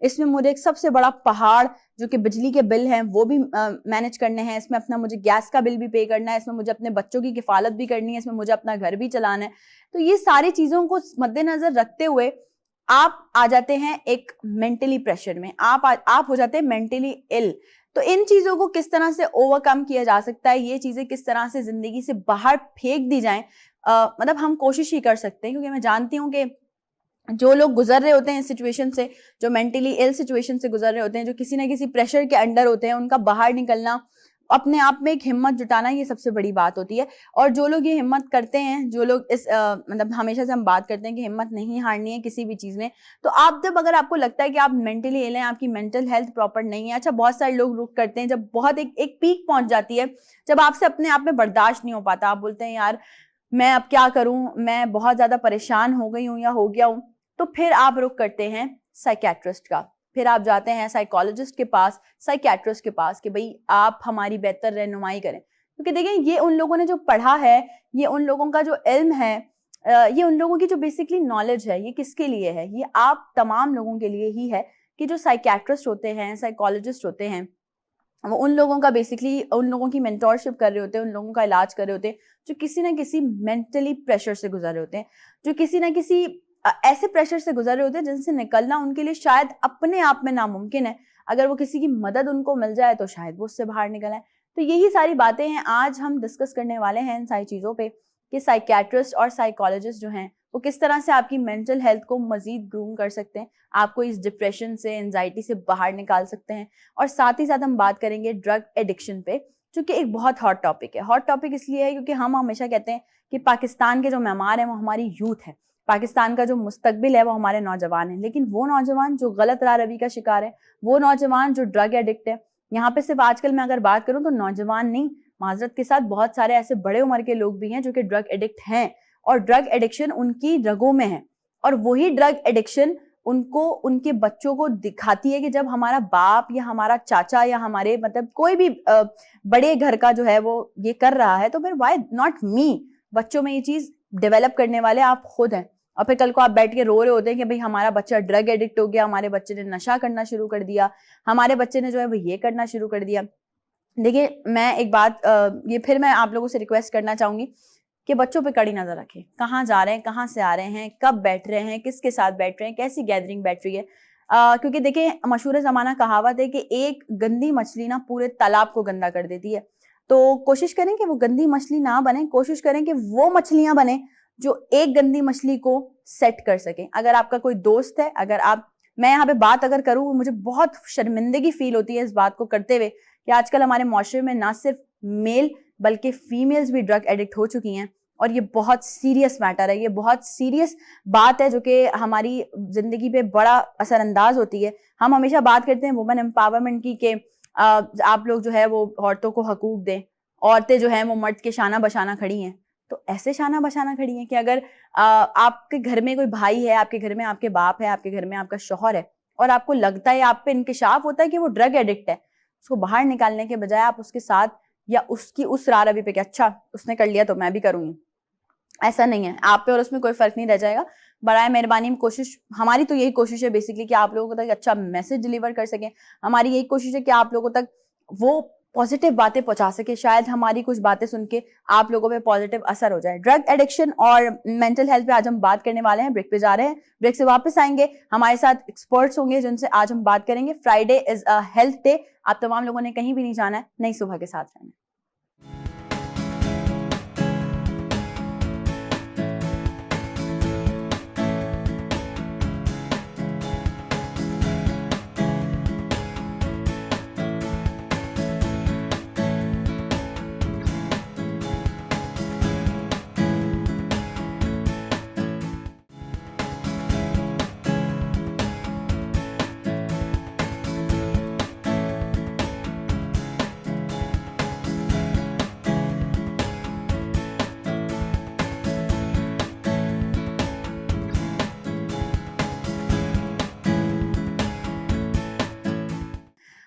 اس میں مجھے ایک سب سے بڑا پہاڑ جو کہ بجلی کے بل ہیں وہ بھی مینیج کرنے ہیں, اس میں اپنا مجھے گیس کا بل بھی پے کرنا ہے, اس میں مجھے اپنے بچوں کی کفالت بھی کرنی ہے, اس میں مجھے اپنا گھر بھی چلانا ہے. تو یہ ساری چیزوں کو مد نظر رکھتے ہوئے آپ آ جاتے ہیں ایک مینٹلی پریشر میں, آپ ہو جاتے ہیں مینٹلی ال. تو ان چیزوں کو کس طرح سے اوور کم کیا جا سکتا ہے, یہ چیزیں کس طرح سے زندگی سے باہر پھینک دی جائیں, مطلب ہم کوشش ہی کر سکتے ہیں, کیونکہ میں جانتی ہوں کہ جو لوگ گزر رہے ہوتے ہیں اس سچویشن سے, جو مینٹلی ایل سچویشن سے گزر رہے ہوتے ہیں, جو کسی نہ کسی پریشر کے انڈر ہوتے ہیں, ان کا باہر نکلنا, اپنے آپ میں ایک ہمت جٹانا, یہ سب سے بڑی بات ہوتی ہے. اور جو لوگ یہ ہمت کرتے ہیں, جو لوگ اس مطلب ہمیشہ سے ہم بات کرتے ہیں کہ ہمت نہیں ہارنی ہے کسی بھی چیز میں, تو آپ جب اگر آپ کو لگتا ہے کہ آپ مینٹلی ایل ہیں, آپ کی مینٹل ہیلتھ پراپر نہیں ہے, اچھا بہت سارے لوگ رک کرتے ہیں جب بہت ایک پیک پہنچ جاتی ہے, جب آپ سے اپنے آپ میں برداشت نہیں ہو پاتا, آپ بولتے ہیں یار میں اب کیا کروں, میں بہت زیادہ پریشان ہو گئی ہوں یا ہو گیا ہوں, تو پھر آپ رک کرتے ہیں سائیکیٹرسٹ کا, پھر آپ جاتے ہیں سائیکالوجسٹ کے پاس, سائیکیٹرسٹ کے پاس کہ بھئی آپ ہماری بہتر رہنمائی کریں. کیونکہ دیکھیں یہ ان لوگوں نے جو پڑھا ہے, یہ ان لوگوں کا جو علم ہے, یہ ان لوگوں کی جو بیسکلی نالج ہے, یہ کس کے لیے ہے, یہ آپ تمام لوگوں کے لیے ہی ہے کہ جو سائیکیٹرسٹ ہوتے ہیں, سائیکالوجسٹ ہوتے ہیں, وہ ان لوگوں کا بیسکلی ان لوگوں کی مینٹورشپ کر رہے ہوتے ہیں, ان لوگوں کا علاج کر رہے ہوتے ہیں جو کسی نہ کسی مینٹلی پریشر سے گزر رہے ہوتے ہیں, جو کسی نہ کسی ایسے پریشر سے گزر رہے ہوتے ہیں جن سے نکلنا ان کے لیے شاید اپنے آپ میں ناممکن ہے. اگر وہ کسی کی مدد ان کو مل جائے تو شاید وہ اس سے باہر نکل آئے. تو یہی ساری باتیں ہیں آج ہم ڈسکس کرنے والے ہیں ان ساری چیزوں پہ, کہ سائیکیٹرسٹ اور سائیکالوجسٹ جو ہیں وہ کس طرح سے آپ کی مینٹل ہیلتھ کو مزید گروم کر سکتے ہیں, آپ کو اس ڈپریشن سے, انزائٹی سے باہر نکال سکتے ہیں. اور ساتھ ہی ساتھ ہم بات کریں گے ڈرگ ایڈکشن پہ, جو کہ ایک بہت ہاٹ ٹاپک ہے. ہاٹ ٹاپک اس لیے ہے کیونکہ ہم ہمیشہ کہتے ہیں کہ پاکستان کے جو معمار ہیں وہ ہماری یوتھ ہے, پاکستان کا جو مستقبل ہے وہ ہمارے نوجوان ہیں, لیکن وہ نوجوان جو غلط راہ روی کا شکار ہے, وہ نوجوان جو ڈرگ ایڈکٹ ہے, یہاں پہ صرف آج کل میں اگر بات کروں تو نوجوان نہیں, معذرت کے ساتھ بہت سارے ایسے بڑے عمر کے لوگ بھی ہیں جو کہ ڈرگ ایڈکٹ ہیں, اور ڈرگ ایڈکشن ان کی رگوں میں ہے, اور وہی ڈرگ ایڈکشن ان کو ان کے بچوں کو دکھاتی ہے کہ جب ہمارا باپ یا ہمارا چاچا یا ہمارے مطلب کوئی بھی بڑے گھر کا جو ہے وہ یہ کر رہا ہے, تو پھر وائی ناٹ می. بچوں میں یہ چیز ڈیولپ کرنے والے آپ خود ہیں, اور پھر کل کو آپ بیٹھ کے رو رہے ہوتے ہیں کہ بھئی ہمارا بچہ ڈرگ ایڈکٹ ہو گیا, ہمارے بچے نے نشہ کرنا شروع کر دیا, ہمارے بچے نے جو ہے وہ یہ کرنا شروع کر دیا. دیکھیے میں ایک بات یہ پھر میں آپ لوگوں سے ریکویسٹ کرنا چاہوں گی کہ بچوں پہ کڑی نظر رکھیں, کہاں جا رہے ہیں, کہاں سے آ رہے ہیں, کب بیٹھ رہے ہیں, کس کے ساتھ بیٹھ رہے ہیں, کیسی گیدرنگ بیٹھ رہی ہے. کیونکہ دیکھیں مشہور زمانہ کہاوت ہے کہ ایک گندی مچھلی نا پورے تالاب کو گندا کر دیتی ہے. تو کوشش کریں کہ وہ گندی مچھلی نہ بنے, کوشش کریں کہ وہ مچھلیاں بنیں جو ایک گندی مچھلی کو سیٹ کر سکیں. اگر آپ کا کوئی دوست ہے, اگر آپ, میں یہاں پہ بات اگر کروں, مجھے بہت شرمندگی فیل ہوتی ہے اس بات کو کرتے ہوئے کہ آج کل ہمارے معاشرے میں نہ صرف میل بلکہ فیمیلز بھی ڈرگ ایڈکٹ ہو چکی ہیں, اور یہ بہت سیریس میٹر ہے, یہ بہت سیریس بات ہے جو کہ ہماری زندگی پہ بڑا اثر انداز ہوتی ہے. ہم ہمیشہ بات کرتے ہیں وومن امپاورمنٹ کی کہ آپ لوگ جو ہے وہ عورتوں کو حقوق دیں, عورتیں جو ہیں وہ مرد کے شانہ بشانہ کھڑی ہیں. تو ایسے شانہ بشانہ کھڑی ہیں کہ اگر آپ کے گھر میں کوئی بھائی ہے, آپ کے گھر میں آپ کے باپ ہے, آپ کے گھر میں آپ کا شوہر ہے, اور آپ کو لگتا ہے, آپ پہ انکشاف ہوتا ہے کہ وہ ڈرگ ایڈکٹ ہے, اس کو باہر نکالنے کے بجائے آپ اس کے ساتھ یا اس کی اس راہ روی پہ کہ اچھا اس نے کر لیا تو میں بھی کروں گی, ایسا نہیں ہے. آپ پہ اور اس میں کوئی فرق نہیں رہ جائے گا. برائے مہربانی کوشش, ہماری تو یہی کوشش ہے بیسکلی کہ آپ لوگوں تک اچھا میسج ڈلیور کر سکیں. ہماری یہی کوشش ہے کہ آپ لوگوں تک وہ پازیٹیو باتیں پہنچا سکے, شاید ہماری کچھ باتیں سن کے آپ لوگوں پہ پازیٹیو اثر ہو جائے. ڈرگ ایڈکشن اور مینٹل ہیلتھ پہ آج ہم بات کرنے والے ہیں. بریک پہ جا رہے ہیں, بریک سے واپس آئیں گے, ہمارے ساتھ ایکسپرٹس ہوں گے جن سے آج ہم بات کریں گے. فرائیڈے از اے ہیلتھ ڈے, آپ تمام لوگوں نے کہیں بھی نہیں جانا ہے, نئی صبح کے ساتھ رہنا ہے.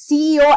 CEO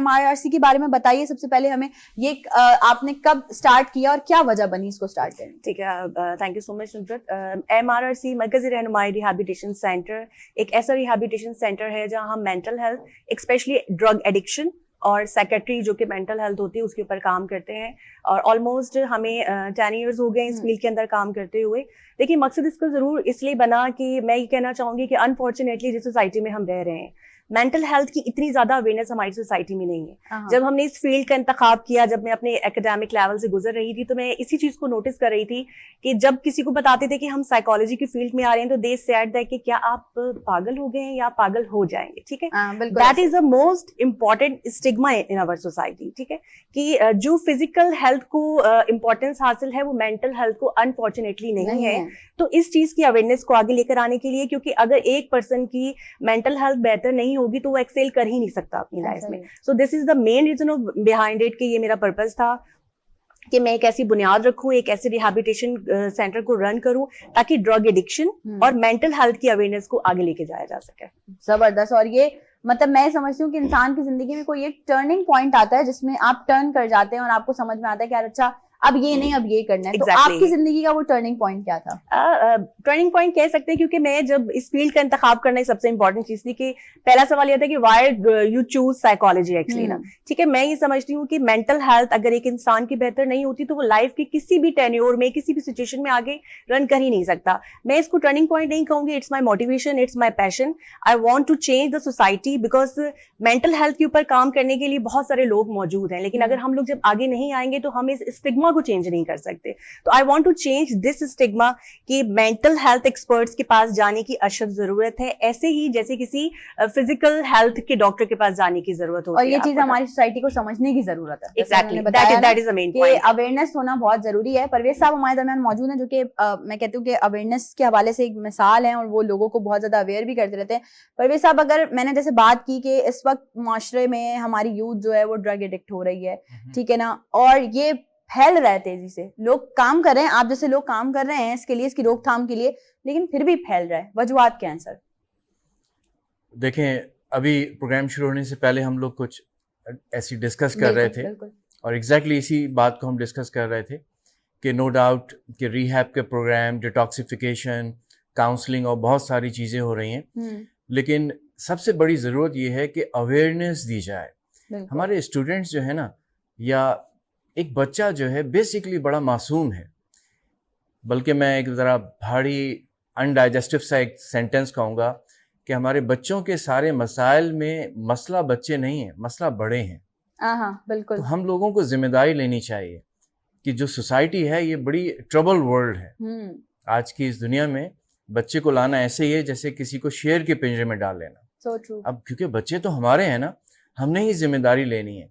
MRRC کے بارے میں بتائیے, سب سے پہلے ہمیں یہ آپ نے کب اسٹارٹ کیا اور کیا وجہ بنی اس کو اسٹارٹ کرنے؟ ٹھیک ہے, thank you so much Nusrat. MRRC مرکزی رہنمائی ریہیبلیٹیشن سینٹر ایک ایسا ریہیبلیٹیشن سینٹر ہے جہاں ہم mental health, especially drug addiction اور سیکریٹری جو کہ مینٹل ہیلتھ ہوتی ہے اس کے اوپر کام کرتے ہیں, اور آلموسٹ ہمیں 10 ایئرز ہو گئے اس فیلڈ کے اندر کام کرتے ہوئے. دیکھیے مقصد اس کا ضرور اس لیے بنا کہ میں یہ کہنا چاہوں گی کہ انفارچونیٹلی جس سوسائٹی میں ہم رہ رہے ہیں مینٹل ہیلتھ کی اتنی زیادہ اویئرنیس ہماری سوسائٹی میں نہیں ہے. جب ہم نے اس فیلڈ کا انتخاب کیا, جب میں اپنے اکیڈیمک لیول سے گزر رہی تھی, تو میں اسی چیز کو نوٹس کر رہی تھی کہ جب کسی کو بتاتے تھے کہ ہم سائیکالوجی کی فیلڈ میں آ رہے ہیں تو دے سیڈ دیٹ کہ کیا آپ پاگل ہو گئے ہیں یا پاگل ہو جائیں گے. ٹھیک ہے, that is the most important stigma in our society. ٹھیک ہے, کہ جو فزیکل ہیلتھ کو امپورٹینس حاصل ہے وہ مینٹل ہیلتھ کو انفارچونیٹلی نہیں ہے. تو اس چیز کی اویئرنیس کو آگے لے کر آنے کے لیے, کیونکہ اگر ایک پرسن کی مینٹل ہیلتھ بہتر نہیں ہوگی تو وہ ایکسیل کر ہی نہیں سکتا اپنی لائف میں. So this is the main reason of behind it, کہ یہ میرا پرپز تھا کہ میں ایک ایسی بنیاد رکھوں, ایک ایسے ریہیبلیٹیشن سینٹر کو رن کروں تاکہ ڈرگ ایڈکشن اور مینٹل ہیلتھ کی اویئرنیس کو آگے لے کے جایا جا سکے. زبردست. اور یہ مطلب میں سمجھتی ہوں کہ انسان کی زندگی میں کوئی ایک ٹرننگ پوائنٹ آتا ہے جس میں آپ ٹرن کر جاتے ہیں اور آپ کو سمجھ میں آتا ہے کہ اچھا اب یہ نہیں اب یہ کرنا ہے. تو آپ کی زندگی کا وہ ٹرننگ پوائنٹ کیا تھا؟ ٹرننگ پوائنٹ کہہ سکتے ہیں, کیونکہ میں جب اس فیلڈ کا انتخاب کرنا سب سے امپورٹنٹ چیز تھی کہ پہلا سوال یہ تھا کہ why you choose psychology actually نا. ٹھیک ہے, میں یہ سمجھتی ہوں کہ مینٹل ہیلتھ اگر ایک انسان کی بہتر نہیں ہوتی تو وہ لائف کی کسی بھی ٹینیور میں کسی بھی سچویشن میں آگے رن کر ہی نہیں سکتا. میں اس کو ٹرننگ پوائنٹ نہیں کہوں گی, it's my motivation, it's my passion. I want to change the society, because mental health کے اوپر کام کرنے کے لیے بہت سارے لوگ موجود ہیں, لیکن اگر ہم لوگ جب آگے نہیں آئیں گے تو ہم اس اسٹگما کو چینج نہیں کر سکتے. تو I want to change this stigma کہ مینٹل ہیلتھ ایکسپرٹس کے پاس جانے کی اشد ضرورت ہے, ایسے ہی جیسے کسی فزیکل ہیلتھ کے ڈاکٹر کے پاس جانے کی ضرورت ہوتی ہے. اور یہ چیز ہماری سوسائٹی کو سمجھنے کی ضرورت ہے. Exactly, that is the main point. Awareness ہونا بہت ضروری ہے. پرویز صاحب ہمارے درمیان موجود ہیں جو کہ میں کہتی ہوں کہ اویئرنیس کے حوالے سے ایک مثال ہیں اور وہ لوگوں کو بہت زیادہ اویئر بھی کرتے رہتے ہیں. پرویز صاحب, اگر میں نے جیسے بات کی کہ اس وقت معاشرے میں ہماری یوتھ جو ہے وہ ڈرگ ایڈکٹ ہو رہی ہے, ٹھیک ہے نا, اور یہ پھیل رہا ہے تیزی سے, لوگ کام کر رہے ہیں, آپ جیسے لوگ کام کر رہے ہیں اس کے لیے, اس کی روک تھام کے لیے, لیکن پھر بھی پھیل رہا ہے. وجوہات کیا ہیں سر؟ دیکھیں, ابھی پروگرام شروع ہونے سے پہلے ہم لوگ کچھ ایسی ڈسکس کر رہے تھے, اور ایگزیکٹلی اسی بات کو ہم ڈسکس کر رہے تھے کہ نو ڈاؤٹ کہ ریہیب کے پروگرام, ڈیٹاکسیفیکیشن, کاؤنسلنگ اور بہت ساری چیزیں ہو رہی ہیں, لیکن سب سے بڑی ضرورت یہ ہے کہ اویئرنیس دی جائے. ہمارے اسٹوڈنٹس جو ہے نا, یا ایک بچہ جو ہے بیسکلی بڑا معصوم ہے, بلکہ میں ایک ذرا بھاری انڈائجسٹو سا ایک سینٹینس کہوں گا کہ ہمارے بچوں کے سارے مسائل میں مسئلہ بچے نہیں ہیں, مسئلہ بڑے ہیں. بالکل. تو ہم لوگوں کو ذمہ داری لینی چاہیے کہ جو سوسائٹی ہے یہ بڑی ٹربل ورلڈ ہے. آج کی اس دنیا میں بچے کو لانا ایسے ہی ہے جیسے کسی کو شیر کے پنجرے میں ڈال لینا. So true. اب کیونکہ بچے تو ہمارے ہیں نا, ہم نے ہی ذمہ داری لینی ہے.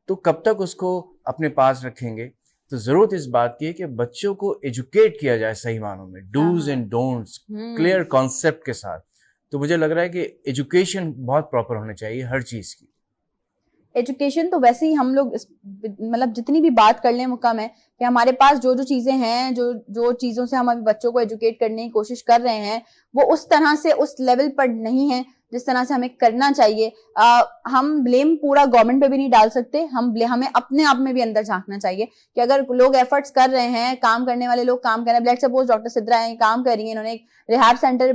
تو کب تک اس کو اپنے پاس رکھیں گے؟ تو ضرورت اس بات کی ہے کہ بچوں کو ایجوکیٹ کیا جائے صحیح معنوں میں, dos and don'ts clear concept کے ساتھ. تو مجھے لگ رہا ہے کہ ایجوکیشن بہت پراپر ہونا چاہیے ہر چیز کی. ایجوکیشن تو ویسے ہی ہم لوگ مطلب جتنی بھی بات کر لیں وہ کم ہے کہ ہمارے پاس جو جو چیزیں ہیں, جو چیزوں سے ہم ابھی بچوں کو ایجوکیٹ کرنے کی کوشش کر رہے ہیں وہ اس طرح سے اس لیول پر نہیں ہے جس طرح سے ہمیں کرنا چاہیے. ہم بلیم پورا گورنمنٹ پہ بھی نہیں ڈال سکتے, ہمیں اپنے آپ میں بھی اندر جھانکنا چاہیے کہ اگر لوگ ایفرٹس کر رہے ہیں, کام کرنے والے لوگ کام کر رہے ہیں, لیٹس سپوز ڈاکٹر سدرا ہیں کام کر رہی ہیں, انہوں نے ایک ریہاب سینٹر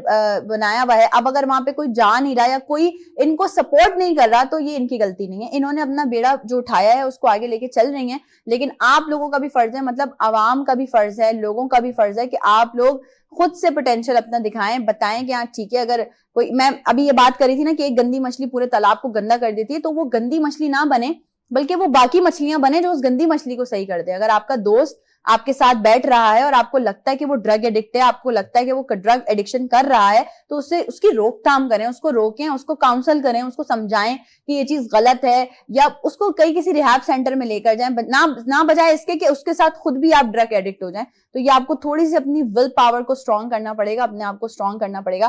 بنایا ہوا ہے, اب اگر وہاں پہ کوئی جا نہیں رہا یا کوئی ان کو سپورٹ نہیں کر رہا تو یہ ان کی غلطی نہیں ہے. انہوں نے اپنا بیڑا جو اٹھایا ہے اس کو آگے لے کے چل رہی ہیں, لیکن آپ لوگوں کا بھی فرض ہے, مطلب عوام کا بھی فرض ہے, لوگوں کا بھی فرض ہے کہ آپ لوگ خود سے پوٹینشیل اپنا دکھائیں, بتائیں کہ ہاں ٹھیک ہے, اگر کوئی, میں ابھی یہ بات کری تھی نا کہ ایک گندی مچھلی پورے تالاب کو گندا کر دیتی ہے, تو وہ گندی مچھلی نہ بنے بلکہ وہ باقی مچھلیاں بنے جو اس گندی مچھلی کو صحیح کر دے. اگر آپ کا دوست آپ کے ساتھ بیٹھ رہا ہے اور آپ کو لگتا ہے کہ وہ ڈرگ ایڈکٹ ہے, آپ کو لگتا ہے کہ وہ ڈرگ ایڈکشن کر رہا ہے, تو اس کی روک تھام کریں, اس کو روکیں, اس کو کاؤنسل کریں, اس کو سمجھائیں کہ یہ چیز غلط ہے, یا اس کو کسی ریہاب سینٹر میں لے کر جائیں, نہ بجائے اس کے کہ اس کے ساتھ خود بھی آپ ڈرگ ایڈکٹ ہو جائیں. تو یہ آپ کو تھوڑی سی اپنی ول پاور کو اسٹرانگ کرنا پڑے گا, اپنے آپ کو اسٹرانگ کرنا پڑے گا.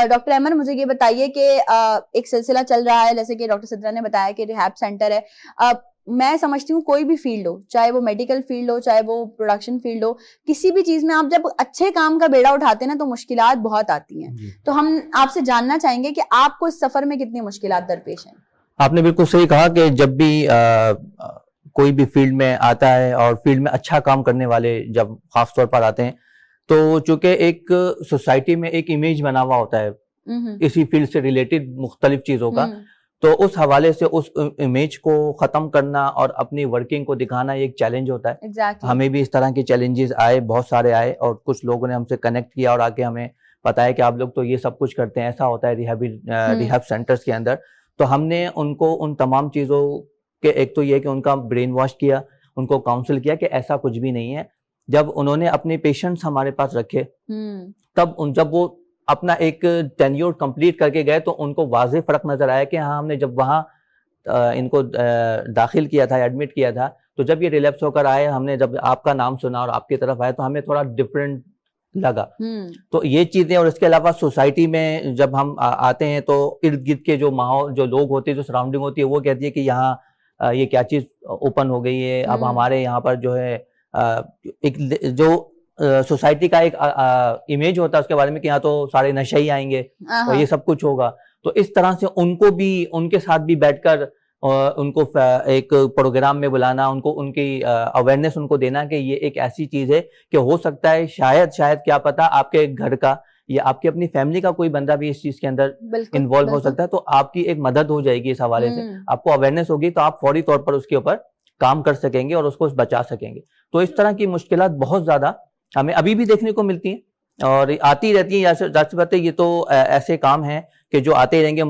ڈاکٹر احمد, مجھے یہ بتائیے کہ ایک سلسلہ چل رہا ہے جیسے کہ ڈاکٹر سدرا نے بتایا کہ ریہاب سینٹر ہے. میں سمجھتی ہوں کوئی بھی فیلڈ ہو, چاہے وہ میڈیکل فیلڈ ہو, چاہے وہ پروڈکشن فیلڈ ہو, کسی بھی چیز میں آپ جب اچھے کام کا بیڑا اٹھاتے ہیں نا تو مشکلات بہت آتی ہیں. تو ہم آپ سے جاننا چاہیں گے کہ آپ کو اس سفر میں کتنی مشکلات درپیش ہیں. آپ نے بالکل صحیح کہا کہ جب بھی کوئی بھی فیلڈ میں آتا ہے اور فیلڈ میں اچھا کام کرنے والے جب خاص طور پر آتے ہیں تو چونکہ ایک سوسائٹی میں ایک امیج بنا ہوا ہوتا ہے اسی فیلڈ سے ریلیٹڈ مختلف چیزوں کا، تو اس حوالے سے اس امیج کو ختم کرنا اور اپنی ورکنگ کو دکھانا ایک چیلنج ہوتا ہے. ہمیں بھی اس طرح کے چیلنجز آئے، بہت سارے آئے، اور کچھ لوگوں نے ہم سے کنیکٹ کیا اور آ کے ہمیں بتایا کہ آپ لوگ تو یہ سب کچھ کرتے ہیں، ایسا ہوتا ہے ریہیب سینٹرز کے اندر. تو ہم نے ان کو ان تمام چیزوں کے، ایک تو یہ کہ ان کا برین واش کیا، ان کو کاؤنسل کیا کہ ایسا کچھ بھی نہیں ہے. جب انہوں نے اپنے پیشنٹس ہمارے پاس رکھے جب وہ اپنا ایک ٹینیور کمپلیٹ کر کے گئے تو ان کو واضح فرق نظر آیا کہ ہاں ہم نے جب وہاں ان کو داخل کیا تھا، ایڈمٹ کیا تھا، تو جب یہ ریلیپس ہو کر آئے، ہم نے جب آپ کا نام سنا اور آپ کی طرف آئے تو ہمیں تھوڑا ڈفرینٹ لگا. تو یہ چیزیں، اور اس کے علاوہ سوسائٹی میں جب ہم آتے ہیں تو ارد گرد کے جو ماحول، جو لوگ ہوتے ہیں، جو سراؤنڈنگ ہوتی ہے، وہ کہتی ہے کہ یہاں یہ کیا چیز اوپن ہو گئی ہے. اب ہمارے یہاں پر جو ہے ایک جو سوسائٹی کا ایک امیج ہوتا ہے اس کے بارے میں کہ یہاں تو سارے نشے ہی آئیں گے اور یہ سب کچھ ہوگا. تو اس طرح سے ان کو بھی، ان کے ساتھ بھی بیٹھ کر ان کو ایک پروگرام میں بلانا، ان کو ان کی اویئرنیس ان کو دینا کہ یہ ایک ایسی چیز ہے کہ ہو سکتا ہے شاید کیا پتا آپ کے گھر کا یا آپ کی اپنی فیملی کا کوئی بندہ بھی اس چیز کے اندر انوالو ہو سکتا ہے. تو آپ کی ایک مدد ہو جائے گی اس حوالے سے، آپ کو اویئرنیس ہوگی تو آپ فوری طور پر اس کے اوپر کام کر سکیں گے اور اس کو بچا سکیں گے. تو اس طرح کی مشکلات بہت زیادہ ہمیں ابھی بھی دیکھنے کو ملتی ہیں اور آتی رہتی ہیں. ظاہر بات ہے یہ تو ایسے کام ہیں کہ جو آتے رہیں گے.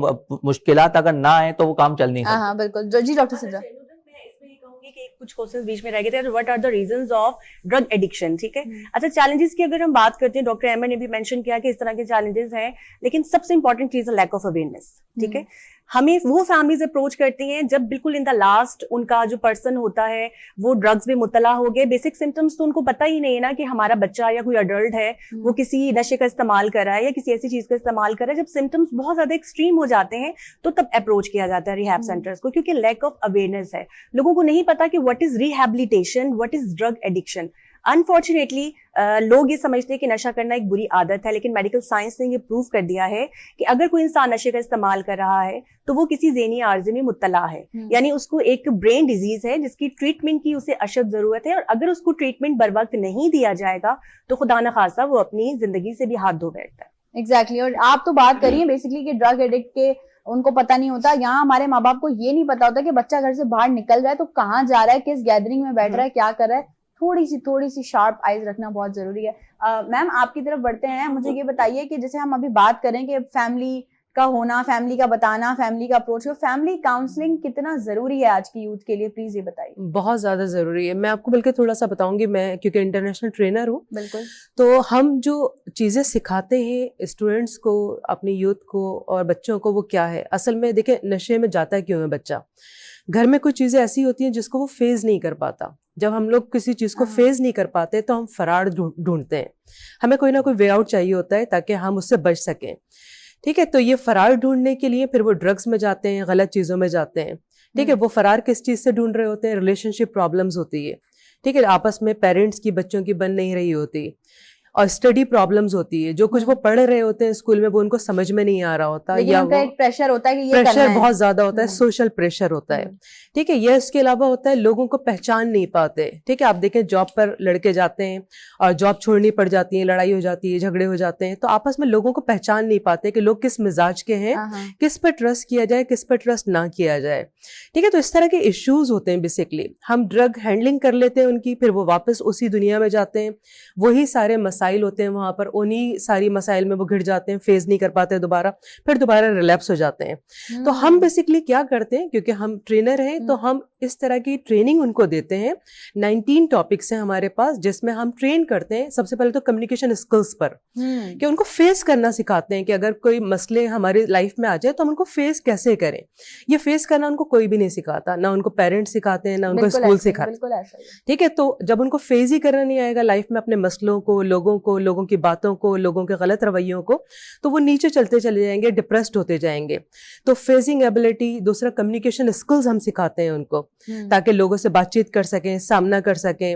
مشکلات اگر نہ آئیں تو وہ کام چل نہیں سکتا. ہاں بالکل. جی ڈاکٹر سدرا، کچھ کوشچنز بیچ میں رہ گئے تھے. What are the reasons of drug addiction? ٹھیک ہے. اچھا، چیلنجز کی اگر ہم بات کرتے ہیں، ڈاکٹر احمد نے بھی مینشن کیا کہ اس طرح کے چیلنجز ہیں، لیکن سب سے امپورٹنٹ چیز ہے لیک آف اویئرنیس. ٹھیک ہے. ہمیں وہ فیملیز اپروچ کرتی ہیں جب بالکل ان دا لاسٹ ان کا جو پرسن ہوتا ہے وہ ڈرگز میں مبتلا ہو گئے. بیسک سمٹمس تو ان کو پتہ ہی نہیں ہے نا کہ ہمارا بچہ یا کوئی اڈلٹ ہے وہ کسی نشے کا استعمال کر رہا ہے یا کسی ایسی چیز کا استعمال کر رہا ہے. جب سمٹمس بہت زیادہ ایکسٹریم ہو جاتے ہیں تو تب اپروچ کیا جاتا ہے ریہیب سینٹرز کو، کیونکہ لیک آف اویئرنیس ہے. لوگوں کو نہیں پتا کہ what is rehabilitation, what is drug addiction. Unfortunately لوگ یہ سمجھتے ہیں کہ نشہ کرنا ایک بری عادت ہے، لیکن میڈیکل سائنس نے یہ پروو کر دیا ہے کہ اگر کوئی انسان نشے کا استعمال کر رہا ہے تو وہ کسی ذہنی عارضے میں مبتلا ہے، یعنی اس کو ایک برین ڈیزیز ہے جس کی ٹریٹمنٹ کی اسے اشد ضرورت ہے. اور اگر اس کو ٹریٹمنٹ بر وقت نہیں دیا جائے گا تو خدا نخواستہ وہ اپنی زندگی سے بھی ہاتھ دھو بیٹھتا ہے. ایگزیکٹلی. اور آپ تو بات کریے بیسکلی کہ ڈرگ ایڈکٹ کے ان کو پتہ نہیں ہوتا. یہاں ہمارے ماں باپ کو یہ نہیں پتا ہوتا کہ بچہ گھر سے باہر نکل رہا ہے تو کہاں جا رہا ہے، کس گیدرنگ میں بیٹھ رہا ہے، کیا کر رہا ہے. تھوڑی سی شارپ آئیز رکھنا بہت ضروری ہے. میم آپ کی طرف بڑھتے ہیں. مجھے یہ بتائیے کہ جیسے ہم ابھی بات کریں کہ فیملی کا ہونا، فیملی کا بتانا، فیملی کا اپروچ، فیملی کاؤنسلنگ کتنا ضروری ہے آج کی یوتھ کے لیے، پلیز یہ بتائیے. بہت زیادہ ضروری ہے. میں آپ کو بلکہ تھوڑا سا بتاؤں گی، میں کیونکہ انٹرنیشنل ٹرینر ہوں. بالکل. تو ہم جو چیزیں سکھاتے ہیں اسٹوڈنٹس کو، اپنی یوتھ کو اور بچوں کو، وہ کیا ہے اصل میں. دیکھیں نشے میں جاتا ہے کیوں ہے بچہ؟ گھر میں کچھ چیزیں ایسی ہوتی ہیں جس کو وہ فیز نہیں کر پاتا. جب ہم لوگ کسی چیز کو فیز نہیں کر پاتے تو ہم فرار ڈھونڈتے ہیں. ہمیں کوئی نہ کوئی وے آؤٹ چاہیے ہوتا ہے تاکہ ہم اس سے بچ سکیں. ٹھیک ہے. تو یہ فرار ڈھونڈنے کے لیے پھر وہ ڈرگس میں جاتے ہیں، غلط چیزوں میں جاتے ہیں. ٹھیک ہے. وہ فرار کس چیز سے ڈھونڈ رہے ہوتے ہیں؟ ریلیشن شپ پرابلمس ہوتی ہے. ٹھیک ہے. آپس میں پیرنٹس کی بچوں کی بن نہیں رہی ہوتی، اور اسٹڈی پرابلمس ہوتی ہے. جو کچھ وہ پڑھ رہے ہوتے ہیں اسکول میں وہ ان کو سمجھ میں نہیں آ رہا ہوتا، یا ان کا ایک پریشر ہوتا ہے کہ یہ پریشر بہت زیادہ ہوتا ہے، سوشل پریشر ہوتا ہے. ٹھیک ہے. یہ اس کے علاوہ ہوتا ہے لوگوں کو پہچان نہیں پاتے. ٹھیک ہے. آپ دیکھیں جاب پر لڑکے جاتے ہیں اور جاب چھوڑنی پڑ جاتی ہے، لڑائی ہو جاتی ہے، جھگڑے ہو جاتے ہیں، تو آپس میں لوگوں کو پہچان نہیں پاتے کہ لوگ کس مزاج کے ہیں، کس پر ٹرسٹ کیا جائے، کس پر ٹرسٹ نہ کیا جائے. ٹھیک ہے. تو اس طرح کے ایشوز ہوتے ہیں. بیسکلی ہم ڈرگ ہینڈلنگ کر لیتے ہیں ان کی، پھر وہ واپس اسی دنیا میں جاتے ہیں، وہی سارے مسائل ہوتے ہیں وہاں پر، انہی ساری مسائل میں وہ گھر جاتے ہیں، فیز نہیں کر پاتے دوبارہ، پھر دوبارہ ریلیپس ہو جاتے ہیں. تو ہم بیسکلی کیا کرتے ہیں، کیونکہ ہم ٹرینر ہیں تو ہم اس طرح کی ٹریننگ ان کو دیتے ہیں. 19 ٹاپکس ہیں ہمارے پاس جس میں ہم ٹرین کرتے ہیں. سب سے پہلے تو کمیونیکیشن اسکلس پر، کہ ان کو فیس کرنا سکھاتے ہیں کہ اگر کوئی مسئلے ہماری لائف میں آ جائے تو ہم ان کو فیس کیسے کریں. یہ فیس کرنا ان کو کوئی بھی نہیں سکھاتا، نہ ان کو پیرنٹس سکھاتے ہیں، نہ ان کو اسکول سکھاتے. ٹھیک ہے. تو جب ان کو فیس ہی کرنا نہیں آئے گا لائف میں اپنے مسئلوں کو، لوگوں کی باتوں کو، لوگوں کے غلط رویوں کو، تو وہ نیچے چلتے چلے جائیں گے، ڈپریسڈ ہوتے جائیں گے. تو فیزنگ ایبلٹی، دوسرا کمیونیکیشن اسکلز ہم سکھاتے ہیں ان کو، تاکہ لوگوں سے بات چیت کر سکیں، سامنا کر سکیں.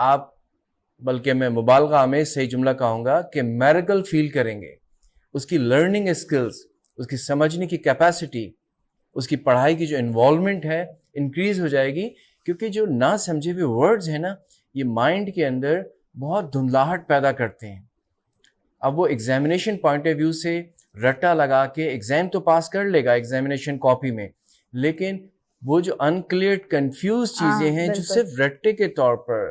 آپ, بلکہ میں مبالغہ آمیز صحیح جملہ کہوں گا کہ میریکل فیل کریں گے. اس کی لرننگ اسکلز, اس کی سمجھنے کی کیپیسٹی, اس کی پڑھائی کی جو انوالومنٹ ہے انکریز ہو جائے گی, کیونکہ جو نہ سمجھے ہوئے ورڈز ہیں نا, یہ مائنڈ کے اندر بہت دھندلاہٹ پیدا کرتے ہیں. اب وہ ایگزامینیشن پوائنٹ آف ویو سے رٹا لگا کے ایگزام تو پاس کر لے گا ایگزامینیشن کاپی میں, لیکن وہ جو انکلیئرڈ کنفیوز چیزیں ہیں جو صرف رٹے کے طور پر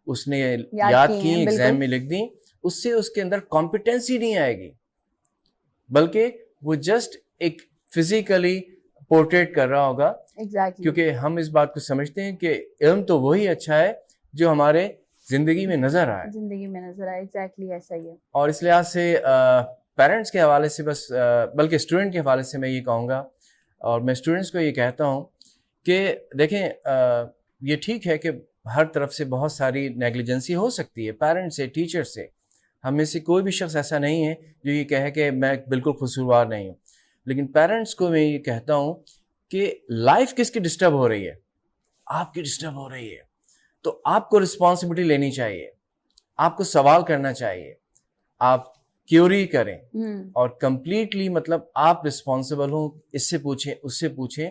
اس نے یاد کی ایگزام میں لکھ دیں, اس سے اس کے اندر کمپیٹنسی نہیں آئے گی, بلکہ وہ جسٹ ایک فزیکلی پورٹریٹ کر رہا ہوگا. کیونکہ ہم اس بات کو سمجھتے ہیں کہ علم تو وہی اچھا ہے جو ہمارے زندگی میں نظر آئے, ایگزیکٹلی ایسا ہی ہے. اور اس لحاظ سے پیرنٹس کے حوالے سے بس, بلکہ اسٹوڈنٹ کے حوالے سے میں یہ کہوں گا, اور میں اسٹوڈنٹس کو یہ کہتا ہوں کہ دیکھیں یہ ٹھیک ہے کہ ہر طرف سے بہت ساری نیگلیجنسی ہو سکتی ہے, پیرنٹس سے, ٹیچر سے. ہم میں سے کوئی بھی شخص ایسا نہیں ہے جو یہ کہے کہ میں بالکل قصوروار نہیں ہوں, لیکن پیرنٹس کو میں یہ کہتا ہوں کہ لائف کس کی ڈسٹرب ہو رہی ہے, آپ کی ڈسٹرب ہو رہی ہے, تو آپ کو رسپانسبلٹی لینی چاہیے, آپ کو سوال کرنا چاہیے, آپ کیوری کریں اور کمپلیٹلی مطلب آپ رسپانسبل ہوں, اس سے پوچھیں, اس سے پوچھیں,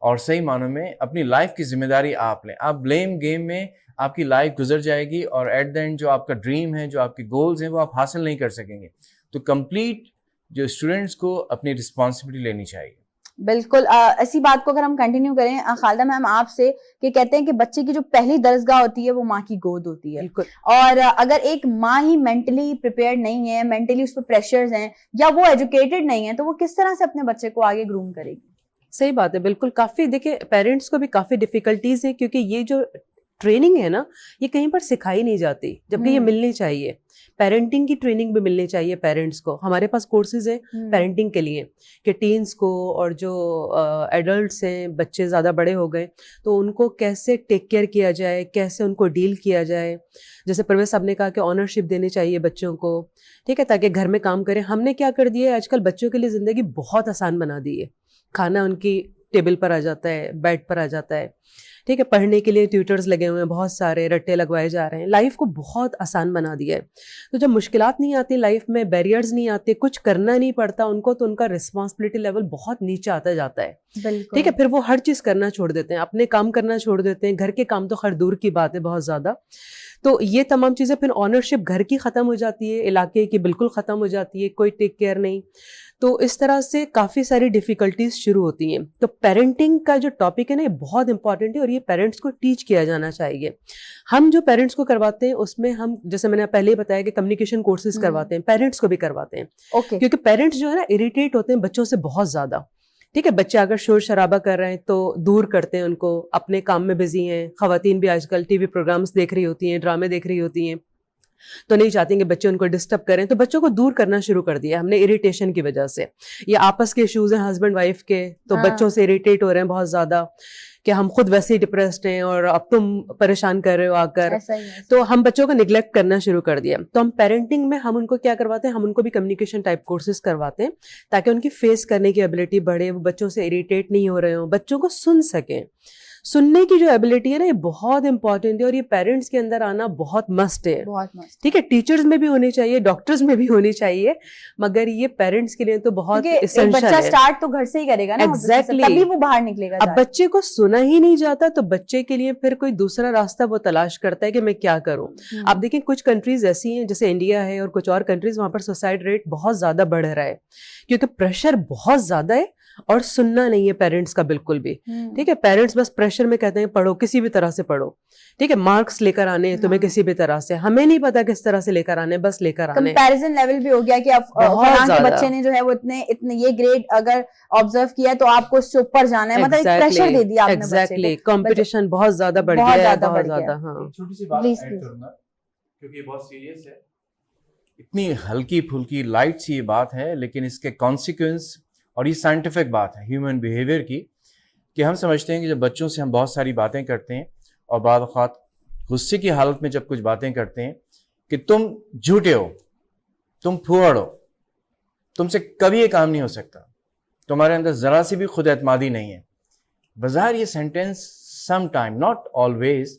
اور صحیح معنوں میں اپنی لائف کی ذمہ داری آپ لیں. آپ بلیم گیم میں آپ کی لائف گزر جائے گی, اور ایٹ دا اینڈ جو آپ کا ڈریم ہے, جو آپ کے گولز ہیں, وہ آپ حاصل نہیں کر سکیں گے. تو کمپلیٹ جو اسٹوڈنٹس کو اپنی رسپانسبلٹی لینی چاہیے. بالکل. اسی بات کو اگر ہم کنٹینیو کریں خالدہ میم آپ سے, کہ کہتے ہیں کہ بچے کی جو پہلی درسگاہ ہوتی ہے وہ ماں کی گود ہوتی ہے, اور اگر ایک ماں ہی مینٹلی پریپیئرڈ نہیں ہے, مینٹلی اس پہ پریشرز ہیں, یا وہ ایجوکیٹڈ نہیں ہے, تو وہ کس طرح سے اپنے بچے کو آگے گروم کرے گی؟ صحیح بات ہے, بالکل. کافی دیکھیں پیرنٹس کو بھی کافی ڈیفیکلٹیز ہیں, کیونکہ یہ جو ٹریننگ ہے نا یہ کہیں پر سکھائی نہیں جاتی, جبکہ یہ ملنی چاہیے. پیرنٹنگ کی ٹریننگ بھی ملنی چاہیے پیرنٹس کو. ہمارے پاس کورسز ہیں پیرنٹنگ کے لیے کہ ٹینس کو اور جو ایڈلٹس ہیں, بچے زیادہ بڑے ہو گئے, تو ان کو کیسے ٹیک کیئر کیا جائے, کیسے ان کو ڈیل کیا جائے. جیسے پرویز صاحب نے کہا کہ آنرشپ دینی چاہیے بچوں کو, ٹھیک ہے, تاکہ گھر میں کام کریں. ہم نے کیا کر دیا ہے آج کل, بچوں کے لیے زندگی بہت آسان بنا دی ہے. کھانا ان کی ٹیبل پر آ جاتا ہے, بیڈ پر آ جاتا ہے, ٹھیک ہے, پڑھنے کے لیے ٹیوٹرز لگے ہوئے ہیں بہت سارے, رٹے لگوائے جا رہے ہیں. لائف کو بہت آسان بنا دیا ہے. تو جب مشکلات نہیں آتی لائف میں, بیریئرز نہیں آتے, کچھ کرنا نہیں پڑتا ان کو, تو ان کا رسپانسبلٹی لیول بہت نیچے آتا جاتا ہے. ٹھیک ہے, پھر وہ ہر چیز کرنا چھوڑ دیتے ہیں, اپنے کام کرنا چھوڑ دیتے ہیں, گھر کے کام تو خیر دور کی بات ہے بہت زیادہ. تو یہ تمام چیزیں پھر آنرشپ گھر کی ختم ہو جاتی ہے, علاقے کی بالکل ختم ہو جاتی ہے, کوئی ٹیک کیئر نہیں. تو اس طرح سے کافی ساری ڈیفیکلٹیز شروع ہوتی ہیں. تو پیرنٹنگ کا جو ٹاپک ہے نا یہ بہت امپورٹنٹ ہے, اور یہ پیرنٹس کو ٹیچ کیا جانا چاہیے. ہم جو پیرنٹس کو کرواتے ہیں اس میں ہم, جیسے میں نے پہلے ہی بتایا کہ کمیونیکیشن کورسز کرواتے ہیں, پیرنٹس کو بھی کرواتے ہیں. کیونکہ پیرنٹس جو ہے نا اریٹیٹ ہوتے ہیں بچوں سے بہت زیادہ. ٹھیک ہے, بچے اگر شور شرابہ کر رہے ہیں تو دور کرتے ہیں ان کو, اپنے کام میں بزی ہیں. خواتین بھی آج کل ٹی وی پروگرامس دیکھ رہی ہوتی ہیں, ڈرامے دیکھ رہی ہوتی ہیں, تو نہیں چاہتی کہ بچے ان کو ڈسٹرب کریں, تو بچوں کو دور کرنا شروع کر دیا ہم نے اریٹیشن کی وجہ سے. یہ آپس کے ایشوز ہیں ہسبینڈ وائف کے, تو بچوں سے اریٹیٹ ہو رہے ہیں بہت زیادہ کہ ہم خود ویسے ہی ڈپریسڈ ہیں اور اب تم پریشان کر رہے ہو آ کر. تو ہم بچوں کو نگلیکٹ کرنا شروع کر دیا. تو ہم پیرنٹنگ میں ہم ان کو کیا کرواتے ہیں, ہم ان کو بھی کمیونیکیشن ٹائپ کورسز کرواتے ہیں تاکہ ان کی فیس کرنے کی ایبلٹی بڑھے, وہ بچوں سے اریٹیٹ نہیں ہو رہے ہوں, بچوں کو سن سکیں. سننے کی جو ایبلٹی ہے نا یہ بہت امپورٹنٹ ہے, اور یہ پیرنٹس کے اندر آنا بہت مسٹ ہے. ٹھیک ہے, ٹیچرز میں بھی ہونی چاہیے, ڈاکٹرز میں بھی ہونی چاہیے, مگر یہ پیرنٹس کے لیے تو بہت اسینشل ہے. بچہ سٹارٹ تو گھر سے ہی کرے گا نا, ایگزیکٹلی, تبھی وہ باہر نکلے گا. اب بچے کو سنا ہی نہیں جاتا تو بچے کے لیے پھر کوئی دوسرا راستہ وہ تلاش کرتا ہے کہ میں کیا کروں. آپ دیکھیں کچھ کنٹریز ایسی ہیں جیسے انڈیا ہے اور کچھ اور کنٹریز, وہاں پر سوسائڈ ریٹ بہت زیادہ بڑھ رہا ہے کیونکہ پریشر بہت زیادہ ہے اور سننا نہیں ہے پیرنٹس کا بالکل بھی. ٹھیک ہے, پیرنٹس بس پریشر میں کہتے ہیں پڑھو, کسی بھی طرح سے پڑھو. ٹھیک ہے, مارکس لے کر آنے تمہیں کسی بھی طرح سے, ہمیں نہیں پتا کس طرح سے لے کر آنے, بس لے کر آنے. کمپیریزن لیول بھی ہو گیا کہ اب فلاں کے بچے نے جو ہے وہ اتنے یہ گریڈ اگر آبزرو کیا تو آپ کو اس سے اوپر جانا ہے, مطلب ایک پریشر دے دیا آپ نے. ایگزیکٹلی, کمپٹیشن بہت زیادہ بڑھ گیا ہے, بہت زیادہ. ہاں, چھوٹی سی بات ایڈ کروں گا کیونکہ یہ بہت سیریس ہے. اتنی ہلکی پھلکی لائٹ سی یہ بات ہے, لیکن اس کے کانسیکوینس, اور یہ سائنٹیفک بات ہے ہیومن بیہیویئر کی, کہ ہم سمجھتے ہیں کہ جب بچوں سے ہم بہت ساری باتیں کرتے ہیں اور بعض اوقات غصے کی حالت میں جب کچھ باتیں کرتے ہیں کہ تم جھوٹے ہو, تم پھوڑ ہو, تم سے کبھی یہ کام نہیں ہو سکتا, تمہارے اندر ذرا سی بھی خود اعتمادی نہیں ہے. بظاہر یہ sentence some time, not always,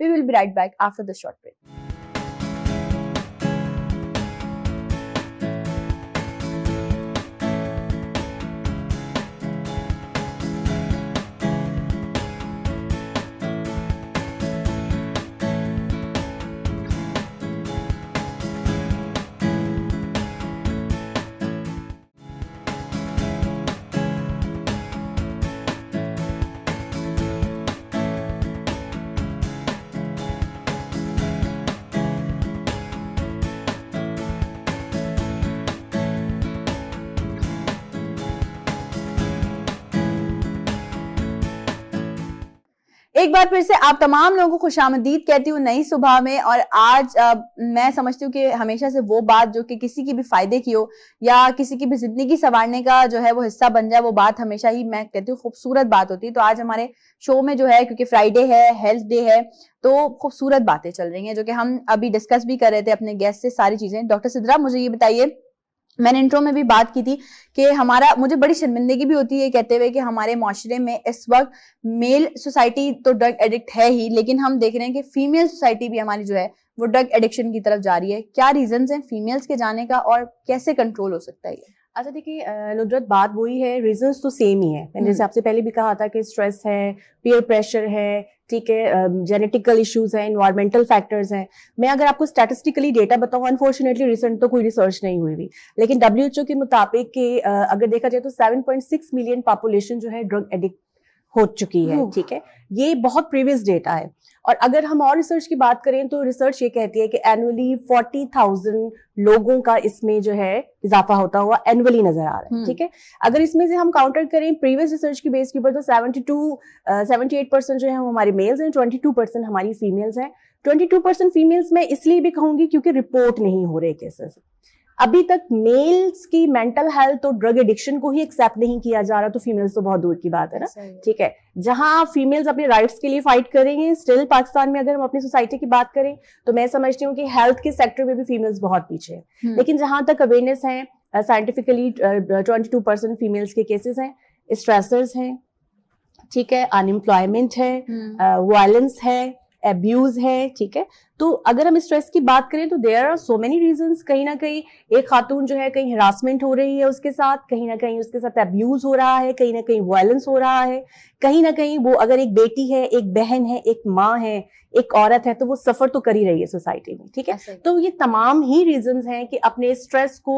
We will be right back after this short break. ایک بار پھر سے آپ تمام لوگوں کو خوش آمدید کہتی ہوں نئی صبح میں. اور آج میں سمجھتی ہوں کہ ہمیشہ سے وہ بات جو کہ کسی کی بھی فائدے کی ہو یا کسی کی بھی زندگی سنوارنے کا جو ہے وہ حصہ بن جائے, وہ بات ہمیشہ ہی میں کہتی ہوں خوبصورت بات ہوتی ہے. تو آج ہمارے شو میں جو ہے, کیونکہ فرائیڈے ہے, ہیلتھ ڈے ہے, تو خوبصورت باتیں چل رہی ہیں جو کہ ہم ابھی ڈسکس بھی کر رہے تھے اپنے گیسٹ سے ساری چیزیں. ڈاکٹر سدرا, مجھے یہ بتائیے, میں نے انٹرو میں بھی بات کی تھی کہ مجھے بڑی شرمندگی بھی ہوتی ہے کہتے ہوئے کہ ہمارے معاشرے میں اس وقت میل سوسائٹی تو ڈرگ ایڈکٹ ہے ہی, لیکن ہم دیکھ رہے ہیں کہ فیمیل سوسائٹی بھی ہماری جو ہے وہ ڈرگ ایڈکشن کی طرف جا رہی ہے. کیا ریزنز ہیں فیمیلز کے جانے کا اور کیسے کنٹرول ہو سکتا ہے یہ؟ اچھا دیکھیے ندرت, بات وہی ہے, ریزنس تو سیم ہی ہے. میں نے جیسے آپ سے پہلے بھی کہا تھا کہ اسٹریس ہے, پیئر پریشر ہے, ٹھیک ہے, جینیٹیکل ایشوز ہیں, انوائرمنٹل فیکٹرز ہیں. میں اگر آپ کو اسٹیٹسٹیکلی ڈیٹا بتاؤں, انفارچونیٹلی ریسنٹ تو کوئی ریسرچ نہیں ہوئی ہوئی, لیکن WHO کے مطابق کہ اگر دیکھا جائے تو 7.6 ملین پاپولیشن جو ہے ڈرگ ایڈکٹ ہو چکی ہے. ٹھیک ہے, یہ بہت پریویس ڈیٹا ہے. اور اگر ہم اور ریسرچ کی بات کریں تو ریسرچ یہ کہتی ہے کہ اینولی 40,000 لوگوں کا اس میں جو ہے اضافہ ہوتا ہوا اینولی نظر آ رہا ہے. ٹھیک ہے, اگر اس میں سے ہم کاؤنٹر کریں پریویس ریسرچ کی بیس کے اوپر تو 78% جو ہے وہ ہمارے میلز ہیں, 22% ہماری فیمیلز ہیں. 22% فیمیلز میں اس لیے بھی کہوں گی کیونکہ رپورٹ نہیں ہو رہے کیسز. ابھی تک میلز کی مینٹل ہیلتھ اور ڈرگ ایڈکشن کو ہی ایکسیپٹ نہیں کیا جا رہا, تو فیمیلز تو بہت دور کی بات ہے نا. ٹھیک ہے, جہاں فیمیلز اپنے رائٹس کے لیے فائٹ کر رہی ہیں, اسٹل پاکستان میں اگر ہم اپنی سوسائٹی کی بات کریں تو میں سمجھتی ہوں کہ ہیلتھ کے سیکٹر میں بھی فیمیلز بہت پیچھے ہیں. لیکن جہاں تک اویئرنیس ہے, سائنٹیفکلی 22% فیمیلز کے کیسز ہیں, اسٹریسرز ہیں, ٹھیک ہے, انمپلائمنٹ ہے, وائلنس ہے, ابیوز ہے. ٹھیک ہے, تو اگر ہم اسٹریس کی بات کریں تو there are so many reasons. کہیں نہ کہیں ایک خاتون جو ہے کہیں ہراسمنٹ ہو رہی ہے اس کے ساتھ, کہیں نہ کہیں اس کے ساتھ ابیوز ہو رہا ہے, کہیں نہ کہیں وائلنس ہو رہا ہے, کہیں نہ کہیں وہ اگر ایک بیٹی ہے, ایک بہن ہے, ایک ماں ہے, ایک عورت ہے, تو وہ سفر تو کر ہی رہی ہے سوسائٹی میں. ٹھیک ہے, تو یہ تمام ہی ریزنز ہیں کہ اپنے اسٹریس کو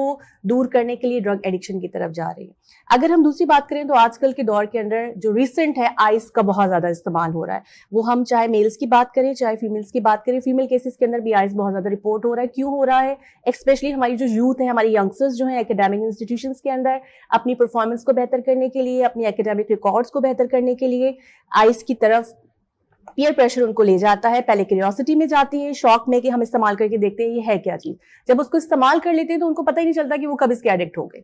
دور کرنے کے لیے ڈرگ ایڈکشن کی طرف جا رہی ہے. اگر ہم دوسری بات کریں تو آج کل کے دور کے اندر جو ریسنٹ ہے آئس کا بہت زیادہ استعمال ہو رہا ہے. وہ ہم چاہے میلز کی بات کریں چاہے فیمیلز کی بات کریں, فیمیل کیسز کے اندر بھی آئس بہت زیادہ رپورٹ ہو رہا ہے. کیوں ہو رہا ہے؟ اسپیشلی ہماری جو یوتھ ہے, ہماری ینگسٹرز جو ہیں اکیڈیمک انسٹیٹیوشنز کے اندر اپنی پرفارمنس کو بہتر کرنے کے لیے, اپنی اکیڈیمک ریکارڈز کو بہتر کرنے کے لیے آئس کی طرف پیئر پریشر ان کو لے جاتا ہے. پہلے کیوریوسٹی میں جاتی ہے, شوق میں کہ ہم استعمال کر کے دیکھتے ہیں یہ ہے کیا چیز. جب اس کو استعمال کر لیتے ہیں تو ان کو پتہ ہی نہیں چلتا کہ وہ کب اس کے ایڈکٹ ہو گئے.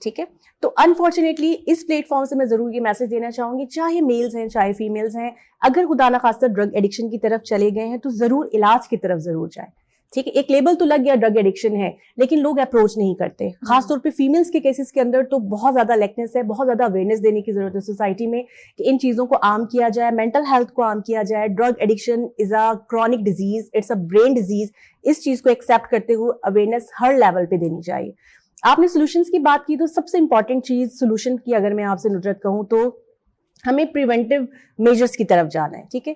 ٹھیک ہے, تو انفارچونیٹلی اس پلیٹ فارم سے میں ضرور یہ میسج دینا چاہوں گی, چاہے میلز ہیں چاہے فیمیلز ہیں, اگر خدا نخواستہ ڈرگ ایڈکشن کی طرف چلے گئے ہیں تو ضرور علاج کی طرف ضرور جائیں. ٹھیک ہے, ایک لیبل تو لگ گیا ڈرگ ایڈکشن ہے, لیکن لوگ اپروچ نہیں کرتے. خاص طور پہ فیمیلز کے کیسز کے اندر تو بہت زیادہ لیکنیس ہے, بہت زیادہ اویئرنیس دینے کی ضرورت ہے سوسائٹی میں کہ ان چیزوں کو عام کیا جائے, مینٹل ہیلتھ کو عام کیا جائے. Drug addiction is a chronic disease, it's a brain disease. اس چیز کو ایکسیپٹ کرتے ہوئے اویئرنیس ہر لیول پہ دینی چاہیے. آپ نے سولوشنز کی بات کی, تو سب سے امپورٹنٹ چیز سولوشن کی اگر میں آپ سے ندرت کہوں تو ہمیں پریونٹیو میجرز کی طرف جانا ہے. ٹھیک ہے,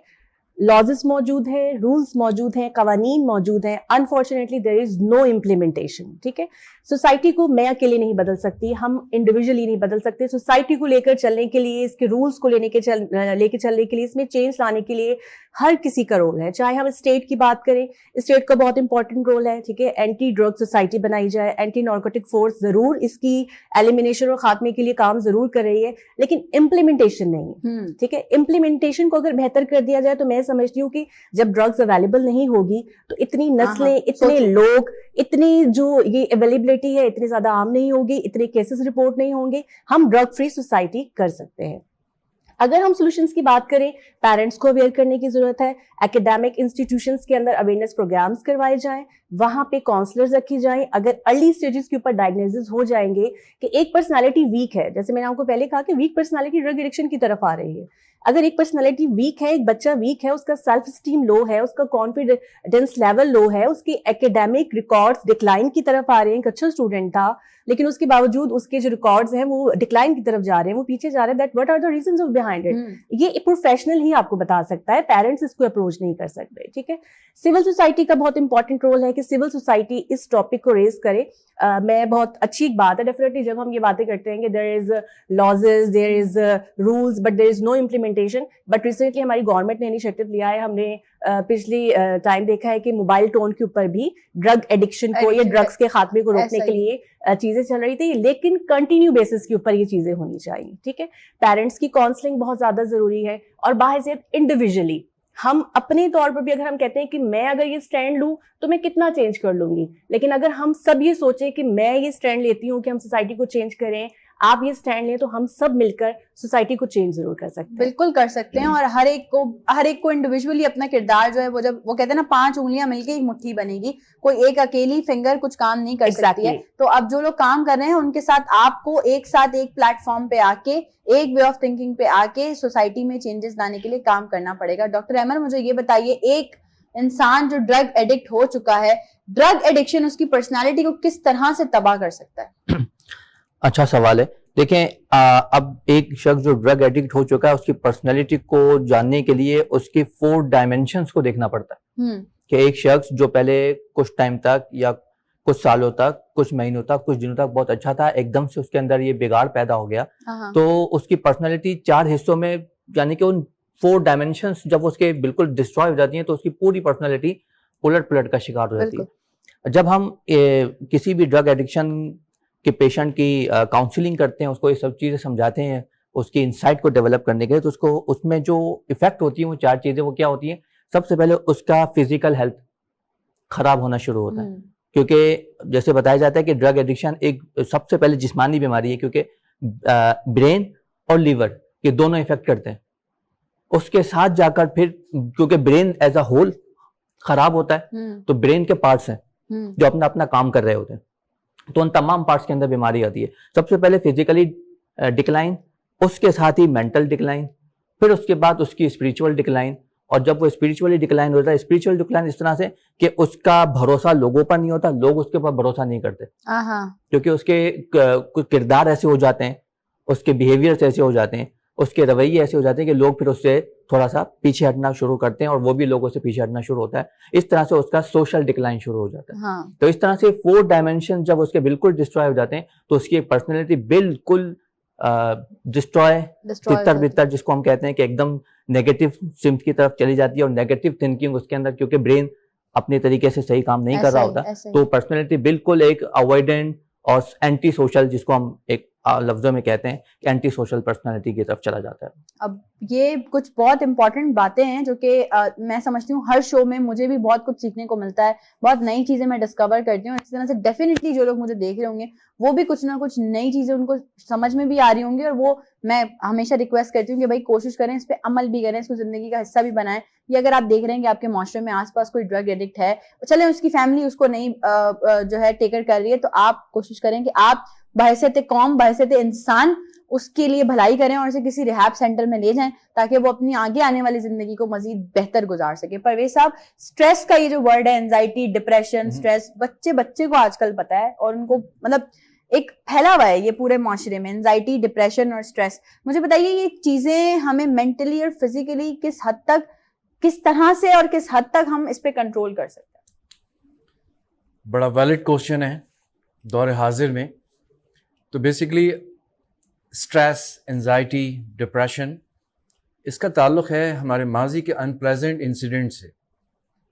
لاز موجود ہیں, رولز موجود ہیں, قوانین موجود ہیں, unfortunately there is no implementation. ٹھیک ہے, سوسائٹی کو میں اکیلے نہیں بدل سکتی, ہم انڈیویجولی نہیں بدل سکتے. سوسائٹی کو لے کر چلنے کے لیے, اس کے رولز کو لے کے چلنے کے لیے, اس میں چینج لانے کے لیے ہر کسی کا رول ہے. چاہے ہم اسٹیٹ کی بات کریں, اسٹیٹ کا بہت امپورٹنٹ رول ہے. ٹھیک ہے, اینٹی ڈرگ سوسائٹی بنائی جائے, اینٹی نارکوٹک فورس ضرور اس کی ایلیمینیشن اور خاتمے کے لیے کام ضرور کر رہی ہے, لیکن امپلیمنٹیشن نہیں. ٹھیک ہے, امپلیمنٹیشن کو اگر بہتر کر دیا جائے تو میں سمجھتی ہوں کہ جب ڈرگز اویلیبل نہیں ہوگی تو اتنی نسلیں, اتنے لوگ, اتنی جو یہ اویلیبلٹی ہے اتنی زیادہ عام نہیں ہوگی, اتنے کیسز رپورٹ نہیں ہوں گے, ہم ڈرگ فری سوسائٹی کر سکتے ہیں. اگر ہم سولوشنز کی بات کریں, پیرنٹس کو اویئر کرنے کی ضرورت ہے. اکیڈیمک انسٹیٹیوشنز کے اندر اویئرنیس پروگرامز کروائے جائیں, وہاں پہ کاؤنسلرز رکھی جائیں. اگر ارلی اسٹیجز کے اوپر ڈائگنوسس ہو جائیں گے کہ ایک پرسنالٹی ویک ہے, جیسے میں نے آپ کو پہلے کہا کہ ویک پرسنالٹی ڈرگ ایڈکشن کی طرف آ رہی ہے. اگر ایک پرسنالٹی ویک ہے, ایک بچہ ویک ہے, اس کا سیلف اسٹیم لو ہے, اس کا کانفیڈینس لیول لو ہے, اس کے اکیڈیمک ریکارڈز ڈکلائن کی طرف آ رہے ہیں. ایک اچھا اسٹوڈنٹ تھا لیکن اس کے باوجود اس کے جو ریکارڈز ہیں وہ ڈکلائن کی طرف جا رہے ہیں, وہ پیچھے جا رہے ہیں. That what are the reasons of behind it. یہ پروفیشنل ہی آپ کو بتا سکتا ہے, پیرنٹس اس کو اپروچ نہیں کر سکتے. ٹھیک ہے, سول سوسائٹی کا بہت امپورٹنٹ رول ہے کہ سول سوسائٹی اس ٹاپک کو ریز کرے. میں بہت اچھی ایک بات ہے ڈیفینیٹلی جب ہم یہ باتیں کرتے ہیں کہ there is laws, there is rules, but there is no implementation. Implementation, but recently ہماری گورنمنٹ نے انیشیٹو لیا ہے. ہم نے پچھلی ٹائم دیکھا ہے کہ موبائل ٹون کے اوپر بھی ڈرگ ایڈکشن کو یا ڈرگس کے خاتمے کو روکنے کے لیے چیزیں چل رہی تھی, لیکن کنٹینیو بیسس کے اوپر یہ چیزیں ہونی چاہیے. ٹھیک ہے, پیرنٹس کی کاؤنسلنگ بہت زیادہ ضروری ہے, اور باحثیت انڈیویجلی ہم اپنے طور پر بھی اگر ہم کہتے ہیں کہ میں اگر یہ اسٹینڈ لوں تو میں کتنا چینج کر لوں گی, لیکن اگر ہم سب یہ سوچیں کہ میں یہ اسٹینڈ لیتی ہوں کہ ہم سوسائٹی کو چینج کریں, آپ یہ اسٹینڈ لیں, تو ہم سب مل کر سوسائٹی کو چینج ضرور کر سکتے ہیں. بالکل کر سکتے ہیں, اور ہر ایک کو انڈیویجولی اپنا کردار جو ہے وہ, جب وہ کہتے ہیں نا 5 انگلیاں مل کے ایک مٹھی بنے گی, کوئی ایک اکیلی فنگر کچھ کام نہیں کر سکتی ہے. تو اب جو لوگ کام کر رہے ہیں ان کے ساتھ آپ کو ایک ساتھ ایک پلیٹ فارم پہ آ کے, ایک وے آف تھنکنگ پہ آ کے سوسائٹی میں چینجز لانے کے لیے کام کرنا پڑے گا. ڈاکٹر احمد مجھے یہ بتائیے, ایک انسان جو ڈرگ ایڈکٹ ہو چکا ہے, ڈرگ ایڈکشن اس کی پرسنالٹی کو کس طرح سے تباہ کر سکتا ہے؟ اچھا سوال ہے. دیکھیں, اب ایک شخص جو ڈرگ ایڈکٹ ہو چکا ہے اس کی پرسنالٹی کو جاننے کے لیے اس کی 4 ڈائمینشنز کو دیکھنا پڑتا ہے. کہ ایک شخص جو پہلے کچھ ٹائم تک یا کچھ سالوں تک, کچھ مہینوں تک, کچھ دنوں تک بہت اچھا تھا, ایک دم سے اس کے اندر یہ بگاڑ پیدا ہو گیا, تو اس کی پرسنالٹی 4 حصوں میں, یعنی کہ ان 4 ڈائمینشنز جب اس کے بالکل ڈسٹروائے ہو جاتی ہیں تو اس کی پوری پرسنالٹی الٹ پلٹ کا شکار ہو جاتی ہے. جب ہم کسی بھی ڈرگ ایڈکشن کے پیشنٹ کی کاؤنسلنگ کرتے ہیں, اس کو یہ سب چیزیں سمجھاتے ہیں اس کی انسائٹ کو ڈیولپ کرنے کے لیے, تو اس کو اس میں جو افیکٹ ہوتی ہیں وہ 4 چیزیں وہ کیا ہوتی ہیں. سب سے پہلے اس کا فزیکل ہیلتھ خراب ہونا شروع ہوتا ہے, کیونکہ جیسے بتایا جاتا ہے کہ ڈرگ ایڈکشن ایک سب سے پہلے جسمانی بیماری ہے, کیونکہ برین اور لیور یہ دونوں افیکٹ کرتے ہیں. اس کے ساتھ جا کر پھر کیونکہ برین ایز اے ہول خراب ہوتا ہے, تو برین کے پارٹس ہیں جو اپنا کام کر رہے ہوتے ہیں, تو ان تمام پارٹس کے اندر بیماری آتی ہے. سب سے پہلے فزیکلی ڈکلائن, اس کے ساتھ ہی مینٹل ڈکلائن, پھر اس کے بعد اس کی اسپریچول ڈکلائن. اور جب وہ اسپریچولی ڈکلائن ہوتا ہے, اسپریچول ڈکلائن اس طرح سے کہ اس کا بھروسہ لوگوں پر نہیں ہوتا, لوگ اس کے اوپر بھروسہ نہیں کرتے, کیونکہ اس کے کچھ کردار ایسے ہو جاتے ہیں, اس کے بیہیویئرس ایسے ہو جاتے ہیں, اس کے رویے ایسے ہو جاتے ہیں کہ لوگ پھر اس سے تھوڑا سا پیچھے ہٹنا شروع کرتے ہیں, اور وہ بھی لوگوں سے پیچھے ہٹنا شروع ہوتا ہے. اس طرح سے اس کا سوشل ڈکلائن شروع ہو جاتا ہے. تو اس طرح سے 4 ڈائمینشن جب اس کے بالکل ڈسٹروائے ہو جاتے ہیں تو اس کی پرسنالٹی بالکل ڈسٹروائے تتر بتر, جس کو ہم کہتے ہیں کہ ایک دم نیگیٹو سمت کی طرف چلی جاتی ہے, اور نیگیٹو تھنکنگ اس کے اندر, کیونکہ برین اپنے طریقے سے صحیح کام نہیں کر رہا ہوتا, تو پرسنالٹی بالکل ایک اوائڈنٹ اور اینٹی سوشل, جس کو ہم ایک لفظوں میں کہتے ہیں کہ اینٹی سوشل پرسنالٹی کی طرف چلا جاتا ہے. اب یہ کچھ بہت امپورٹنٹ باتیں ہیں جو کہ میں سمجھتی ہوں ہر شو میں مجھے بھی بہت کچھ سیکھنے کو ملتا ہے, بہت نئی چیزیں میں ڈسکور کرتی ہوں. اس طرح سے ڈیفینیٹلی جو لوگ مجھے دیکھ رہے ہوں گے وہ بھی کچھ نہ کچھ نئی چیزیں ان کو سمجھ میں بھی آ رہی ہوں گی, اور وہ میں ہمیشہ ریکویسٹ کرتی ہوں کہ بھائی کوشش کریں, اس پہ عمل بھی کریں, اس کو زندگی کا حصہ بھی بنائیں. یہ اگر آپ دیکھ رہے ہیں کہ آپ کے معاشرے میں آس پاس کوئی ڈرگ ایڈکٹ ہے, چلیں اس کی فیملی اس کو نہیں جو ہے ٹیک کر رہی ہے, تو آپ کوشش کریں کہ آپ بحیثیت قوم, بحیثیت انسان اس کے لیے بھلائی کریں اور اسے کسی ریہاب سینٹر میں لے جائیں تاکہ وہ اپنی آگے آنے والی زندگی کو مزید بہتر گزار سکے. پرویز صاحب, اسٹریس کا یہ جو ورڈ ہے, اینزائٹی, ڈپریشن, اسٹریس, بچے کو آج کل پتا ہے, اور ان کو مطلب ایک پھیلا ہوا ہے یہ پورے معاشرے میں, اینزائٹی, ڈپریشن اور اسٹریس. مجھے بتائیے یہ چیزیں ہمیں مینٹلی اور فزیکلی کس حد تک, کس طرح سے اور کس حد تک ہم اس پہ کنٹرول کر سکتے ہیں؟ بڑا ویلڈ کوشچن ہے دور حاضر میں. تو بیسیکلی اسٹریس, انزائٹی, ڈپریشن, اس کا تعلق ہے ہمارے ماضی کے ان پلیزنٹ انسیڈنٹ سے,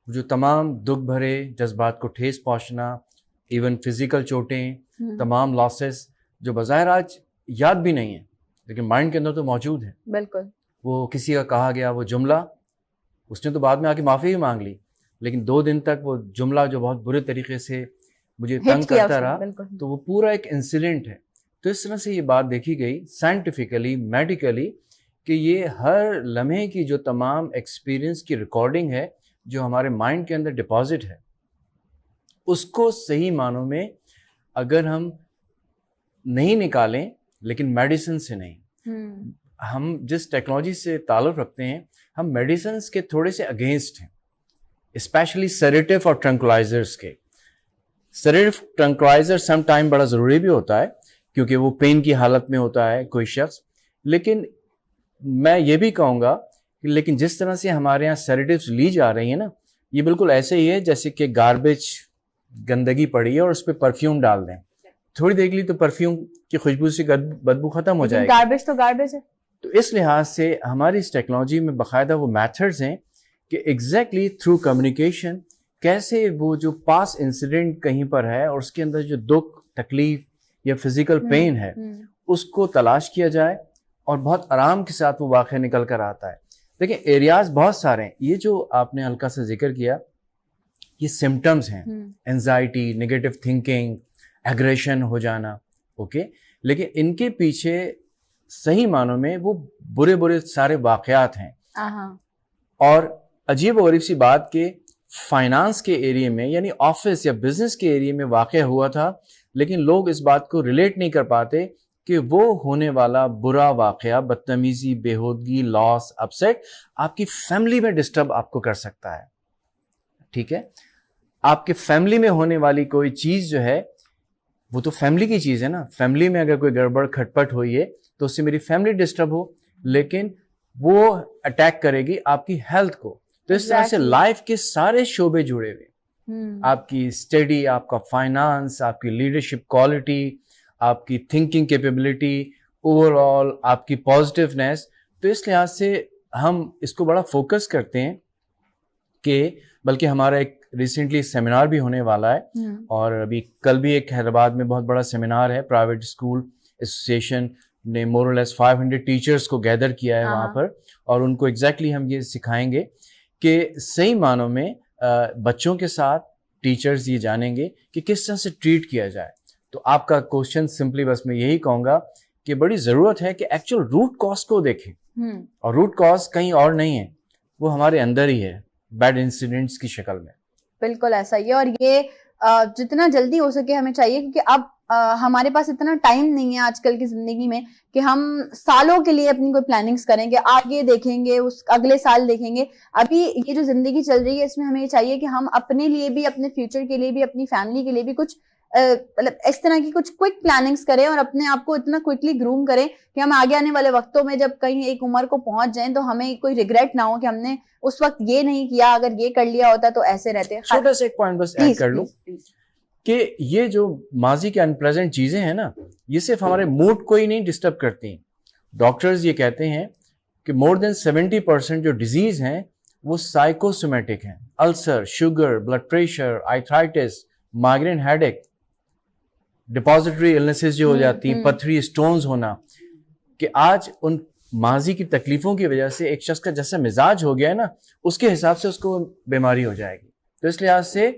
جو تمام دکھ بھرے جذبات کو ٹھیس پہنچنا, ایون فزیکل چوٹیں, تمام لاسز جو بظاہر آج یاد بھی نہیں ہیں لیکن مائنڈ کے اندر تو موجود ہیں. بالکل. وہ کسی کا کہا گیا وہ جملہ, اس نے تو بعد میں آ کے معافی بھی مانگ لی, لیکن 2 دن تک وہ جملہ جو بہت برے طریقے سے مجھے تنگ کرتا رہا, تو وہ پورا ایک انسیڈنٹ ہے. تو اس طرح سے یہ بات دیکھی گئی سائنٹیفکلی, میڈیکلی, کہ یہ ہر لمحے کی جو تمام ایکسپیرئنس کی ریکارڈنگ ہے جو ہمارے مائنڈ کے اندر ڈپازٹ ہے, اس کو صحیح معنوں میں اگر ہم نہیں نکالیں, لیکن میڈیسن سے نہیں, ہم جس ٹیکنالوجی سے تعلق رکھتے ہیں ہم میڈیسنس کے تھوڑے سے اگینسٹ ہیں, اسپیشلی سیڈیٹو اور ٹرنکلائزرس کے. سیڈیٹو ٹرنکلائزر سم ٹائم بڑا ضروری بھی ہوتا ہے کیونکہ وہ پین کی حالت میں ہوتا ہے کوئی شخص, لیکن میں یہ بھی کہوں گا کہ لیکن جس طرح سے ہمارے یہاں سیڈیٹیوز لی جا رہی ہیں نا, یہ بالکل ایسے ہی ہے جیسے کہ گاربیج, گندگی پڑی ہے اور اس پہ پرفیوم ڈال دیں, تھوڑی دیر کے لیے تو پرفیوم کی خوشبو سے بدبو ختم ہو جائے گی. گاربیج تو گاربیج ہے. تو اس لحاظ سے ہماری اس ٹیکنالوجی میں باقاعدہ وہ میتھڈز ہیں کہ ایگزیکٹلی تھرو کمیونیکیشن کیسے وہ جو پاس انسیڈنٹ کہیں پر ہے اور اس کے اندر جو دکھ تکلیف یا فزیکل پین ہے اس کو تلاش کیا جائے اور بہت آرام کے ساتھ وہ واقعہ نکل کر آتا ہے. دیکھیں ایریاز بہت سارے ہیں, یہ جو آپ نے ہلکا سا ذکر کیا یہ سمٹمز ہیں, انزائٹی, نگیٹو تھنکنگ, ایگریشن ہو جانا, اوکے, لیکن ان کے پیچھے صحیح معنوں میں وہ برے برے سارے واقعات ہیں. اور عجیب و غریب سی بات کہ فائنانس کے ایریے میں یعنی آفس یا بزنس کے ایریے میں واقع ہوا تھا, لیکن لوگ اس بات کو ریلیٹ نہیں کر پاتے کہ وہ ہونے والا برا واقعہ, بدتمیزی, بےہودگی, لاس, اپسیٹ آپ کی فیملی میں ڈسٹرب آپ کو کر سکتا ہے. ٹھیک ہے, آپ کے فیملی میں ہونے والی کوئی چیز جو ہے وہ تو فیملی کی چیز ہے نا. فیملی میں اگر کوئی گڑبڑ کھٹپٹ ہوئی ہے تو اس سے میری فیملی ڈسٹرب ہو, لیکن وہ اٹیک کرے گی آپ کی ہیلتھ کو. تو اس طرح سے لائف کے سارے شعبے جڑے ہوئے, آپ کی اسٹڈی, آپ کا فائنانس, آپ کی لیڈرشپ کوالٹی, آپ کی تھنکنگ کیپیبلٹی, اوور آل آپ کی پازیٹیونیس. تو اس لحاظ سے ہم اس کو بڑا فوکس کرتے ہیں کہ بلکہ ہمارا ایک ریسنٹلی سیمینار بھی ہونے والا ہے, اور ابھی کل بھی ایک حیدرآباد میں بہت بڑا سیمینار ہے, پرائیویٹ اسکول ایسوسیشن نے مور اور لیس 500 ٹیچرز کو گیدر کیا ہے وہاں پر, اور ان کو ایگزیکٹلی ہم یہ سکھائیں گے کہ صحیح معنوں میں بچوں کے ساتھ ٹیچرز یہ جانیں گے کہ کس طرح سے ٹریٹ کیا جائے. تو آپ کا کوشچن سمپلی بس میں یہی کہوں گا کہ بڑی ضرورت ہے کہ ایکچوئل روٹ کاز کو دیکھیں, اور روٹ کاز کہیں اور نہیں ہے, وہ ہمارے اندر ہی ہے, بیڈ انسیڈنٹس کی شکل میں. بالکل ایسا ہی ہے, اور یہ جتنا جلدی ہو سکے ہمیں چاہیے, کیونکہ اب ہمارے پاس اتنا ٹائم نہیں ہے آج کل کی زندگی میں کہ ہم سالوں کے لیے اپنی کوئی پلاننگز کریں گے, آگے دیکھیں گے, اس اگلے سال دیکھیں گے. ابھی یہ جو زندگی چل رہی ہے اس میں ہمیں یہ چاہیے کہ ہم اپنے لیے بھی, اپنے فیوچر کے لیے بھی, اپنی فیملی کے لیے بھی کچھ مطلب اس طرح کی کچھ کوئک پلاننگز کریں, اور اپنے آپ کو اتنا کوئکلی گروم کریں کہ ہم آگے آنے والے وقتوں میں جب کہیں ایک عمر کو پہنچ جائیں تو ہمیں کوئی ریگریٹ نہ ہو کہ ہم نے اس وقت یہ نہیں کیا, اگر یہ کر لیا ہوتا تو ایسے رہتے. چھوٹا سا ایک پوائنٹ بس ایڈ کر لوں کہ یہ جو ماضی کے انپلیزنٹ چیزیں ہیں نا, یہ صرف ہمارے موڈ کو ہی نہیں ڈسٹرب کرتی. ڈاکٹرز یہ کہتے ہیں کہ مور دین 70% جو ڈیزیز ہیں وہ سائیکوسومیٹک ہیں. Ulcer, sugar, blood pressure, arthritis, migraine headache, depository ایلنسز جو ہو جاتی ہیں, پتھری, اسٹونز ہونا, کہ آج ان ماضی کی تکلیفوں کی وجہ سے ایک شخص کا جیسا مزاج ہو گیا ہے نا, اس کے حساب سے اس کو بیماری ہو جائے گی. تو اس لحاظ سے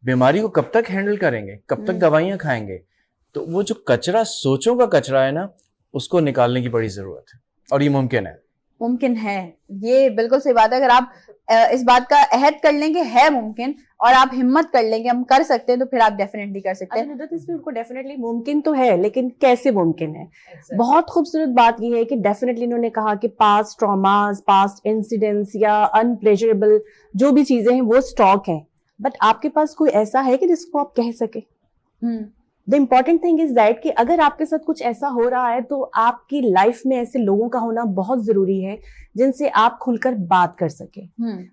بیماری کو کب تک ہینڈل کریں گے, کب تک دوائیاں کھائیں گے؟ تو وہ جو کچرا, سوچوں کا کچرا ہے نا, اس کو نکالنے کی بڑی ضرورت ہے, اور یہ ممکن ہے. ممکن ہے, یہ بالکل صحیح بات ہے. اگر آپ اس بات کا عہد کر لیں کہ ہے ممکن, اور آپ ہمت کر لیں کہ ہم کر سکتے ہیں, تو پھر آپ ڈیفینیٹلی کر سکتے ہیں. اس میں ان کو ڈیفینیٹلی ممکن تو ہے, لیکن کیسے ممکن ہے؟ بہت خوبصورت بات یہ ہے کہ ڈیفینیٹلی انہوں نے کہا کہ پاسٹ ٹراماز, پاسٹ انسیڈنٹس یا ان پلیجریبل جو بھی چیزیں ہیں وہ اسٹاک ہیں, بٹ آپ کے پاس کوئی ایسا ہے کہ جس کو آپ کہہ سکے. The important thing is that کہ اگر آپ کے ساتھ کچھ ایسا ہو رہا ہے تو آپ کی لائف میں ایسے لوگوں کا ہونا بہت ضروری ہے جن سے آپ کھل کر بات کر سکیں.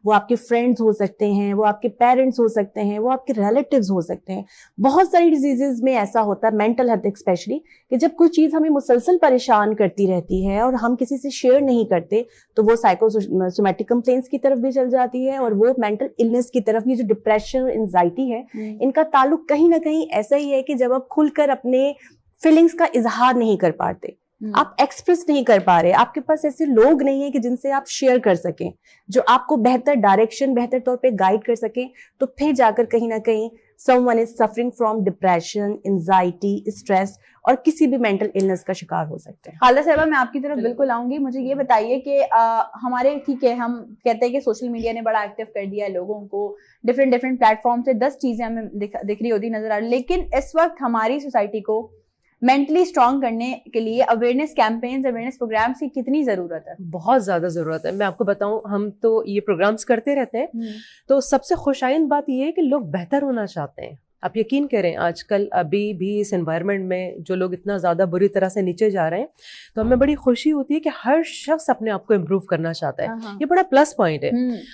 وہ آپ کے فرینڈز ہو سکتے ہیں, وہ آپ کے پیرنٹس ہو سکتے ہیں, وہ آپ کے ریلیٹیوز ہو سکتے ہیں. بہت ساری ڈیزیزز میں ایسا ہوتا ہے, مینٹل ہیلتھ اسپیشلی, کہ جب کوئی چیز ہمیں مسلسل پریشان کرتی رہتی ہے اور ہم کسی سے شیئر نہیں کرتے تو وہ سائیکوسومیٹک کمپلینس کی طرف بھی چل جاتی ہے, اور وہ مینٹل النس کی طرف. یہ جو ڈپریشن اور انزائٹی ہے, ان کا تعلق کہیں نہ کہیں ایسا ہی ہے کہ جب آپ کھل کر اپنے فیلنگز کا اظہار نہیں کر پاتے, آپ ایکسپریس نہیں کر پا رہے, آپ کے پاس ایسے لوگ نہیں ہیں کہ جن سے آپ شیئر کر سکیں, جو آپ کو بہتر ڈائریکشن, بہتر طور پہ گائیڈ کر سکیں, تو پھر جا کر کہیں نہ کہیں someone is suffering from depression, anxiety, stress اور کسی بھی مینٹل illness کا شکار ہو سکتے ہیں. خالدہ صاحبہ, میں آپ کی طرف بالکل آؤں گی. مجھے یہ بتائیے کہ ہمارے, ٹھیک ہے ہم کہتے ہیں کہ سوشل میڈیا نے بڑا ایکٹیو کر دیا ہے لوگوں کو, ڈفرینٹ پلیٹ فارم سے 10 چیزیں ہمیں دکھ رہی ہوتی نظر آ رہی, لیکن اس وقت ہماری سوسائٹی کو مینٹلی اسٹرانگ کرنے کے لیے اویئرنیس کیمپینز, اویئرنیس پروگرامس کی کتنی ضرورت ہے؟ بہت زیادہ ضرورت ہے. میں آپ کو بتاؤں, ہم تو یہ پروگرامس کرتے رہتے ہیں, تو سب سے خوشائند بات یہ ہے کہ لوگ بہتر ہونا چاہتے ہیں. آپ یقین کریں آج کل ابھی بھی اس انوائرمنٹ میں جو لوگ اتنا زیادہ بری طرح سے نیچے جا رہے ہیں تو ہمیں بڑی خوشی ہوتی ہے کہ ہر شخص اپنے آپ کو امپروو کرنا چاہتا ہے. یہ بڑا پلس پوائنٹ ہے.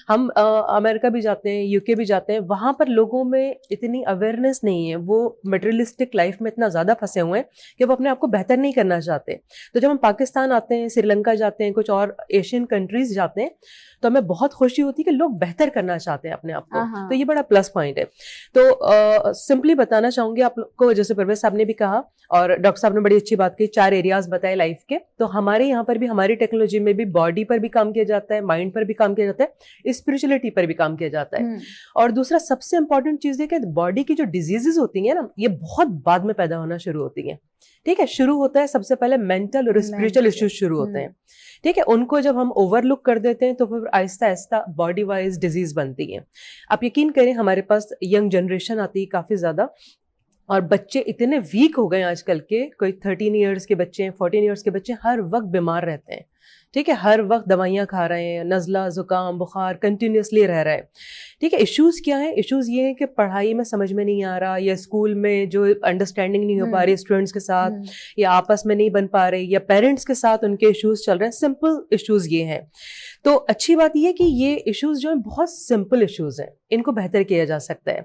ہم امریکہ بھی جاتے ہیں, یو کے بھی جاتے ہیں, وہاں پر لوگوں میں اتنی اویئرنیس نہیں ہے, وہ مٹیریلسٹک لائف میں اتنا زیادہ پھنسے ہوئے ہیں کہ وہ اپنے آپ کو بہتر نہیں کرنا چاہتے. تو جب ہم پاکستان آتے ہیں, سری لنکا جاتے ہیں, کچھ اور ایشین کنٹریز جاتے ہیں تو ہمیں بہت خوشی ہوتی ہے کہ لوگ بہتر کرنا چاہتے ہیں اپنے آپ کو. تو یہ بڑا پلس پوائنٹ ہے. تو سمپلی بتانا چاہوں گی آپ کو, جیسے پرویز صاحب نے بھی کہا اور ڈاکٹر صاحب نے بڑی اچھی بات کی, 4 ایریاز بتائے لائف کے. تو ہمارے یہاں پر بھی, ہماری ٹیکنالوجی میں بھی باڈی پر بھی کام کیا جاتا ہے, مائنڈ پر بھی کام کیا جاتا ہے, اسپرچولیٹی پر بھی کام کیا جاتا ہے. اور دوسرا سب سے امپورٹنٹ چیز ہے کہ باڈی کی جو ڈیزیزز ہوتی ہیں نا, یہ بہت بعد میں پیدا ہونا شروع ہوتی ہیں. ٹھیک ہے, شروع ہوتا ہے سب سے پہلے مینٹل اور اسپرچل ایشوز شروع ہوتے ہیں. ٹھیک ہے, ان کو جب ہم اوور لک کر دیتے ہیں تو پھر آہستہ آہستہ باڈی وائز ڈیزیز بنتی ہیں. آپ یقین کریں ہمارے پاس ینگ جنریشن آتی ہے کافی زیادہ, اور بچے اتنے ویک ہو گئے آج کل کے, کوئی 13 ایئرس کے بچے ہیں, 14 ایئرس کے بچے ہر وقت بیمار رہتے ہیں. ٹھیک ہے, ہر وقت دوائیاں کھا رہے ہیں, نزلہ زکام بخار کنٹینیوسلی رہ رہا ہے. ٹھیک ہے, ایشوز کیا ہیں؟ ایشوز یہ ہیں کہ پڑھائی میں سمجھ میں نہیں آ رہا, یا اسکول میں جو انڈرسٹینڈنگ نہیں ہو پا رہی اسٹوڈنٹس کے ساتھ, یا آپس میں نہیں بن پا رہے, یا پیرنٹس کے ساتھ ان کے ایشوز چل رہے ہیں. سمپل ایشوز یہ ہیں. تو اچھی بات یہ ہے کہ یہ ایشوز جو ہیں بہت سمپل ایشوز ہیں, ان کو بہتر کیا جا سکتا ہے.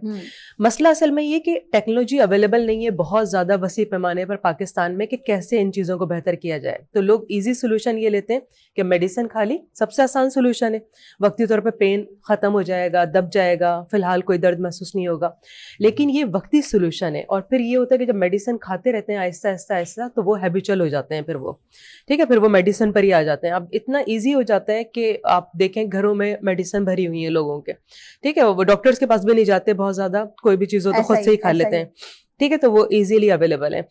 مسئلہ اصل میں یہ کہ ٹیکنالوجی اویلیبل نہیں ہے بہت زیادہ وسیع پیمانے پر پاکستان میں کہ کیسے ان چیزوں کو بہتر کیا جائے. تو لوگ ایزی سولوشن یہ لیتے ہیں کہ میڈیسن کھا لی, سب سے آسان سولوشن ہے, وقتی طور پہ پین ختم ہو جائے گا, دب جائے گا, فی الحال کوئی درد محسوس نہیں ہوگا. لیکن یہ وقتی سولوشن ہے, اور پھر یہ ہوتا ہے کہ جب میڈیسن کھاتے رہتے ہیں آہستہ آہستہ آہستہ تو وہ ہیبیچل ہو جاتے ہیں, پھر وہ ٹھیک ہے, پھر وہ میڈیسن پر ہی آ جاتے ہیں. اب اتنا ایزی ہو جاتا ہے کہ آپ دیکھیں گھروں میں میڈیسن بھری ہوئی ہیں لوگوں کے. ٹھیک ہے, وہ ڈاکٹرس کے پاس بھی نہیں جاتے بہت زیادہ, کوئی بھی چیز ہو تو خود سے ہی کھا لیتے ہیں. ٹھیک ہے, تو وہ ایزیلی اویلیبل ہے.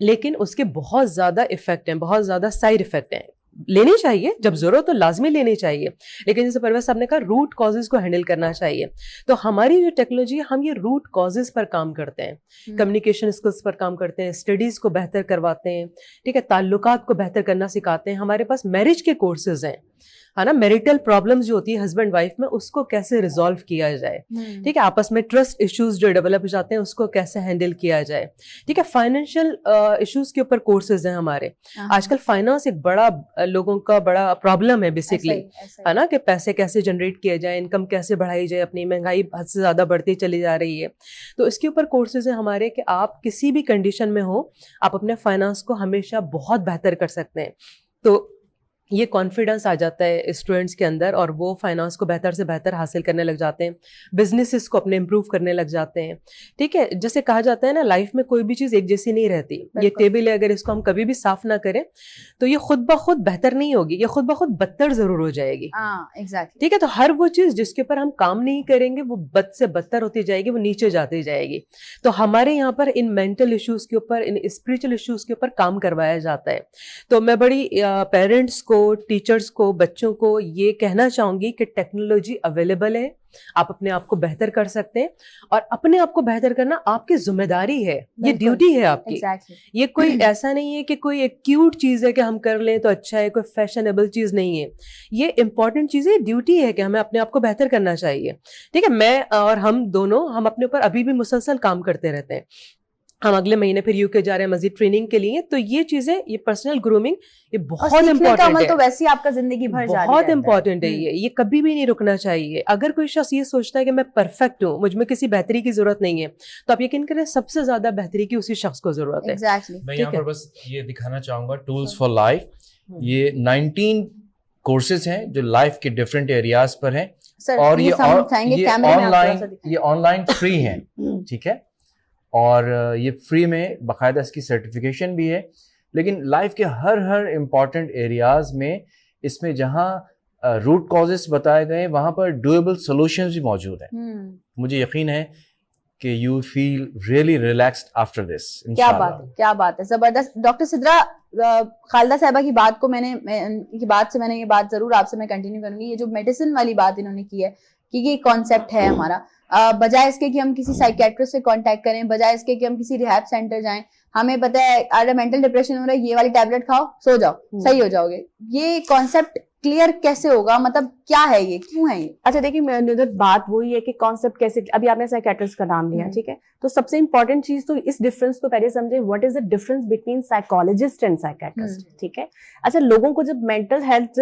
لیکن اس کے بہت زیادہ افیکٹ ہیں, بہت زیادہ سائڈ افیکٹ ہیں. لینی چاہیے جب ضرورت تو لازمی لینی چاہیے, لیکن جیسے پرویز صاحب نے کہا روٹ کازز کو ہینڈل کرنا چاہیے. تو ہماری جو ٹیکنالوجی ہے, ہم یہ روٹ کازز پر کام کرتے ہیں, کمیونیکیشن اسکلس پر کام کرتے ہیں, اسٹڈیز کو بہتر کرواتے ہیں. ٹھیک ہے, تعلقات کو بہتر کرنا سکھاتے ہیں. ہمارے پاس میرج کے کورسز ہیں, ہے نا, میریٹل پرابلمز جو ہوتی ہے ہسبینڈ وائف میں, اس کو کیسے ریزالو کیا جائے. ٹھیک ہے, آپس میں ٹرسٹ ایشوز جو ڈیولپ ہو جاتے ہیں اس کو کیسے ہینڈل کیا جائے. ٹھیک ہے, فائنینشیل ایشوز کے اوپر کورسز ہیں ہمارے. آج کل فائنانس ایک بڑا لوگوں کا بڑا پرابلم ہے بیسکلی, ہے نا, کہ پیسے کیسے جنریٹ کیے جائیں, انکم کیسے بڑھائی جائے اپنی, مہنگائی حد سے زیادہ بڑھتی چلی جا رہی ہے. تو اس کے اوپر کورسز ہیں ہمارے کہ آپ کسی بھی کنڈیشن میں ہو, آپ اپنے فائنانس کو ہمیشہ بہت بہتر کر سکتے ہیں. تو یہ کانفیڈنس آ جاتا ہے اسٹوڈنٹس کے اندر, اور وہ فائنانس کو بہتر سے بہتر حاصل کرنے لگ جاتے ہیں, بزنسز کو اپنے امپروو کرنے لگ جاتے ہیں. ٹھیک ہے, جیسے کہا جاتا ہے نا, لائف میں کوئی بھی چیز ایک جیسی نہیں رہتی. یہ ٹیبل ہے, اگر اس کو ہم کبھی بھی صاف نہ کریں تو یہ خود بخود بہتر نہیں ہوگی, یہ خود بخود بدتر ضرور ہو جائے گی. ٹھیک ہے, تو ہر وہ چیز جس کے اوپر ہم کام نہیں کریں گے وہ بد سے بدتر ہوتی جائے گی, وہ نیچے جاتی جائے گی. تو ہمارے یہاں پر ان مینٹل ایشوز کے اوپر, ان اسپرچل ایشوز کے اوپر کام کروایا جاتا ہے. تو میں بڑی پیرنٹس کو, ٹیچرس کو, بچوں کو یہ کہنا چاہوں گی کہ ٹیکنالوجی اویلیبل ہے, آپ اپنے آپ کو بہتر کر سکتے ہیں, اور اپنے آپ کو بہتر کرنا آپ کی ذمہ داری ہے, یہ ڈیوٹی ہے آپ کی. یہ کوئی ایسا نہیں ہے کہ کوئی ایک کیوٹ چیز ہے کہ ہم کر لیں تو اچھا ہے, کوئی فیشنیبل چیز نہیں ہے. یہ امپورٹنٹ چیز ہے, ڈیوٹی ہے کہ ہمیں اپنے آپ کو بہتر کرنا چاہیے. ٹھیک ہے, میں اور ہم دونوں, ہم اپنے اوپر ابھی بھی مسلسل کام کرتے رہتے ہیں. ہم اگلے مہینے پھر یو کے جا رہے ہیں مزید ٹریننگ کے لیے. تو یہ چیزیں, یہ پرسنل گرومنگ, یہ بہت امپورٹنٹ ہے, تو ویسے آپ کا زندگی بھر جاری بہت امپورٹنٹ ہے. یہ کبھی بھی نہیں رکنا چاہیے. اگر کوئی شخص یہ سوچتا ہے کہ میں پرفیکٹ ہوں, مجھ میں کسی بہتری کی ضرورت نہیں ہے, تو آپ یقین کریں سب سے زیادہ بہتری کی اسی شخص کو ضرورت ہے. میں یہاں پر بس یہ دکھانا چاہوں گا, ٹولز فار لائف, یہ 19 کورسز ہیں جو لائف کے ڈفرینٹ ایریاز پر ہیں, اور یہ آن لائن فری ہیں. ٹھیک ہے, اور یہ فری میں باقاعدہ اس کی سرٹیفکیشن بھی ہے. لیکن لائف کے ہر امپورٹنٹ ایریاز میں, اس میں جہاں روٹ کازز بتائے گئے وہاں پر ڈویبل سولوشنز بھی موجود ہیں. مجھے یقین ہے کہ you feel really relaxed after this. کیا بات ہے, کیا بات ہے, زبردست. ڈاکٹر سدرا, خالدہ صاحبہ کی بات کو میں نے یہ بات ضرور آپ سے میں کنٹینیو کروں گی. یہ جو میڈیسن والی بات انہوں نے کی ہے کہ یہ کانسیپٹ ہے ہمارا, بجائے اس کے کہ ہم کسی سائیکیٹرسٹ سے کانٹیکٹ کریں, بجائے اس کے کہ ہم کسی ریہیب سینٹر جائیں, ہمیں پتہ ہے اگر مینٹل ڈپریشن ہو رہا ہے, یہ والی ٹیبلٹ کھاؤ, سو جاؤ, صحیح ہو جاؤ گے. یہ کانسیپٹ کلیئر کیسے ہوگا؟ مطلب کیا ہے یہ, کیوں ہے یہ؟ اچھا دیکھیے ندرت, بات وہی ہے کہ کانسیپٹ کیسے, ابھی آپ نے سائیکیٹرسٹ کا نام لیا, ٹھیک ہے, تو سب سے امپورٹنٹ چیز تو اس ڈفرینس کو پہلے سمجھیں, what is the difference between psychologist and psychiatrist, ٹھیک ہے. اچھا لوگوں کو جب مینٹل ہیلتھ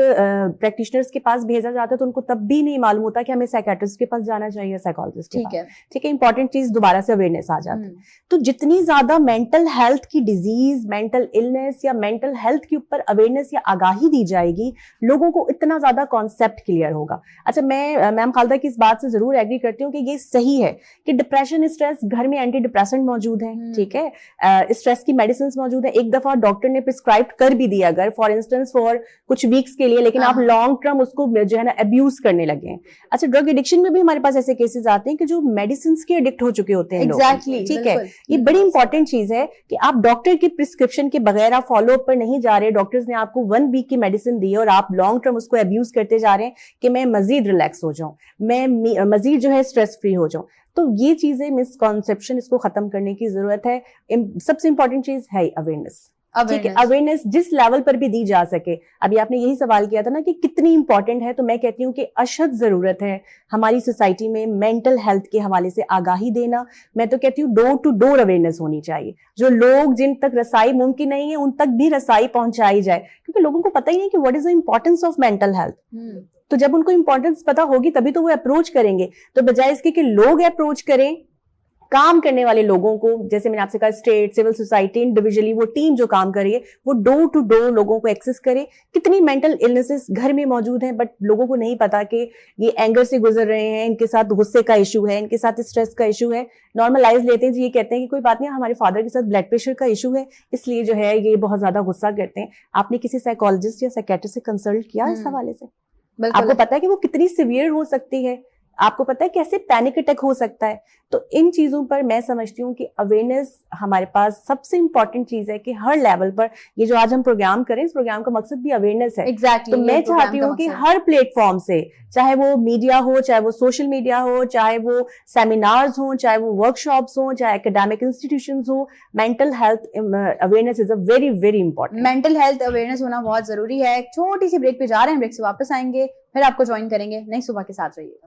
پریکٹیشنرس کے پاس بھیجا جاتا ہے تو ان کو تب بھی نہیں معلوم ہوتا کہ ہمیں سائیکیٹرسٹ کے پاس جانا چاہیے, سائیکالوجسٹ, ٹھیک ہے, ٹھیک ہے. امپورٹنٹ چیز دوبارہ سے اویئرنیس آ جاتی ہے. تو جتنی زیادہ مینٹل ہیلتھ کی ڈیزیز, مینٹل النس یا مینٹل ہیلتھ کے اوپر اویئرنیس یا آگاہی دی جائے گی, لوگوں کو اتنا زیادہ کانسیپٹ کلیئر ہوگا. اچھا میں میم خالدہ کی اس بات سے ضرور ایگری کرتی ہوں کہ یہ صحیح ہے کہ ڈپریشن, اسٹریس, گھر میں اینٹی ڈپریسنٹ موجود ہیں, ٹھیک ہے, اسٹریس کی میڈیسنس موجود ہیں, ایک دفعہ ڈاکٹر نے پرسکرائب کر بھی دیا اگر فار انسٹنس فار کچھ ویکس کے لیے, لیکن آپ لانگ ٹرم اس کو جو ہے نا ابیوز کرنے لگے ہیں. اچھا ڈرگ ایڈکشن میں بھی ہمارے پاس ایسے کیسز آتے ہیں کہ جو میڈیسنس کے ایڈکٹ ہو چکے ہوتے ہیں, ایگزیکٹلی, ٹھیک ہے. یہ بڑی امپورٹنٹ چیز ہے کہ آپ ڈاکٹر کی پرسکرپشن کے بغیر آپ فالو اپ پر نہیں جا رہے, ڈاکٹرز نے آپ کو 1 ویک کی میڈیسن دی ہے اور آپ لانگ ٹرم اس کو ابیوز کرتے جا رہے ہیں کہ میں مزید ریلیکس ہو جاؤں, میں مزید جو ہے اسٹریس فری ہو جاؤں. تو یہ چیزیں مسکنسیپشن, اس کو ختم کرنے کی ضرورت ہے. سب سے امپورٹنٹ چیز ہے اویئرنیس, ٹھیک ہے, اویئرنیس جس لیول پر بھی دی جا سکے. ابھی آپ نے یہی سوال کیا تھا نا کہ کتنی امپورٹنٹ ہے, تو میں کہتی ہوں کہ اشد ضرورت ہے ہماری سوسائٹی میں مینٹل ہیلتھ کے حوالے سے آگاہی دینا. میں تو کہتی ہوں ڈور ٹو ڈور اویئرنیس ہونی چاہیے, جو لوگ جن تک رسائی ممکن نہیں ہے ان تک بھی رسائی پہنچائی جائے, کیونکہ لوگوں کو پتہ ہی نہیں کہ what is the importance of mental health. تو جب ان کو امپورٹنس پتا ہوگی تبھی تو وہ اپروچ کریں گے. تو بجائے اس کے کہ لوگ اپروچ کریں, کام کرنے والے لوگوں کو, جیسے میں نے آپ سے کہا اسٹیٹ, سول سوسائٹی, انڈیویجلی وہ ٹیم جو کام کر رہی ہے وہ ڈور ٹو ڈور لوگوں کو ایکسس کرے. کتنی مینٹل النسز گھر میں موجود ہیں بٹ لوگوں کو نہیں پتا کہ یہ اینگر سے گزر رہے ہیں, ان کے ساتھ غصے کا ایشو ہے, ان کے ساتھ اسٹریس کا ایشو ہے. نارملائز لیتے ہیں جی, یہ کہتے ہیں کہ کوئی بات نہیں, ہمارے فادر کے ساتھ بلڈ پریشر کا ایشو ہے اس لیے جو ہے یہ بہت زیادہ غصہ کرتے ہیں. آپ نے کسی سائیکالوجسٹ یا سائیکیٹرسٹ سے کنسلٹ کیا اس حوالے سے؟ آپ کو پتا ہے کہ وہ کتنی سیویئر ہو سکتی ہے, آپ کو پتا ہے کیسے پینک اٹیک ہو سکتا ہے. تو ان چیزوں پر میں سمجھتی ہوں کہ اویئرنیس ہمارے پاس سب سے امپورٹنٹ چیز ہے کہ ہر لیول پر, یہ جو آج ہم پروگرام کریں اس پروگرام کا مقصد بھی اویئرنیس ہے. تو میں چاہتی ہوں کہ ہر پلیٹ فارم سے, چاہے وہ میڈیا ہو, چاہے وہ سوشل میڈیا ہو, چاہے وہ سیمینارز ہوں, چاہے وہ ورک شاپس ہوں, چاہے اکیڈیمک انسٹیٹیوشنز ہوں, mental health awareness is a very very important. Mental health awareness ہونا بہت ضروری ہے. ایک چھوٹی سی بریک پہ جا رہے ہیں, بریک سے واپس آئیں گے, پھر آپ کو جوائن کریں گے. نئی صبح کے ساتھ رہیے گا.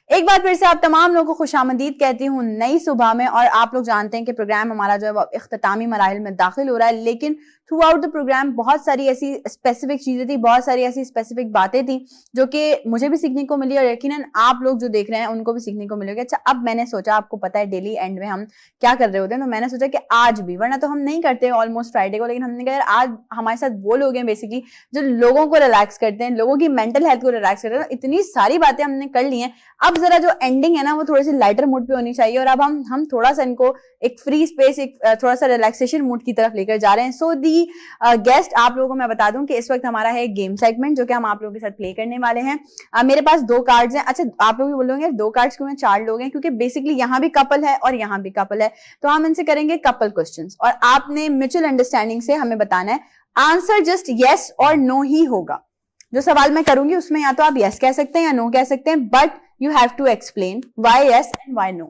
ایک بار پھر سے آپ تمام لوگوں کو خوش آمدید کہتی ہوں نئی صبح میں. اور آپ لوگ جانتے ہیں کہ پروگرام ہمارا جو ہے وہ اختتامی مراحل میں داخل ہو رہا ہے, لیکن تھرو آؤٹ دا پروگرام بہت ساری ایسی اسپیسیفک چیزیں تھیں, بہت ساری ایسی اسپیسیفک باتیں تھیں جو کہ مجھے بھی سیکھنے کو ملی اور یقیناً آپ لوگ جو دیکھ رہے ہیں ان کو بھی سیکھنے کو ملے گا. اچھا اب میں نے سوچا, آپ کو پتا ہے ڈیلی اینڈ میں ہم کیا کر رہے ہوتے ہیں, تو میں نے سوچا کہ آج بھی, ورنہ تو ہم نہیں کرتے آلموسٹ فرائیڈے کو, لیکن ہم نے کہا یار آج ہمارے ساتھ وہ لوگ ہیں بیسکلی جو لوگوں کو ریلیکس کرتے ہیں, لوگوں کی مینٹل ہیلتھ کو ریلیکس کرتے ہیں. اتنی ساری باتیں ہم نے کر لی ہیں, اب ذرا جو اینڈنگ ہے نا وہ تھوڑی سی لائٹر موڈ پہ ہونی چاہیے, اور اب ہم تھوڑا سا ان کو ایک فری اسپیس, ایک تھوڑا سا ریلیکسیشن موڈ کی طرف لے کر جا رہے ہیں. سو دی گیسٹ, آپ لوگوں کو میں بتا دوں کہ اس وقت ہمارا ہے گیم سیگمنٹ جو کہ ہم آپ لوگوں کے ساتھ پلے کرنے والے ہیں. میرے پاس 2 کارڈز ہیں. اچھا آپ لوگ بھی بولیں گے 2 کارڈز کیوں ہیں, 4 لوگ ہیں, کیونکہ بیسکلی یہاں بھی کپل ہے اور یہاں بھی کپل ہے, تو ہم ان سے کریں گے کپل کوسچنس, اور آپ نے میوچل انڈرسٹینڈنگ سے ہمیں بتانا ہے. آنسر جسٹ یس اور نو ہی ہوگا. جو سوال میں کروں گی اس میں یا تو آپ یس کہہ سکتے ہیں یا نو کہہ سکتے ہیں, but you have to explain why yes and why no.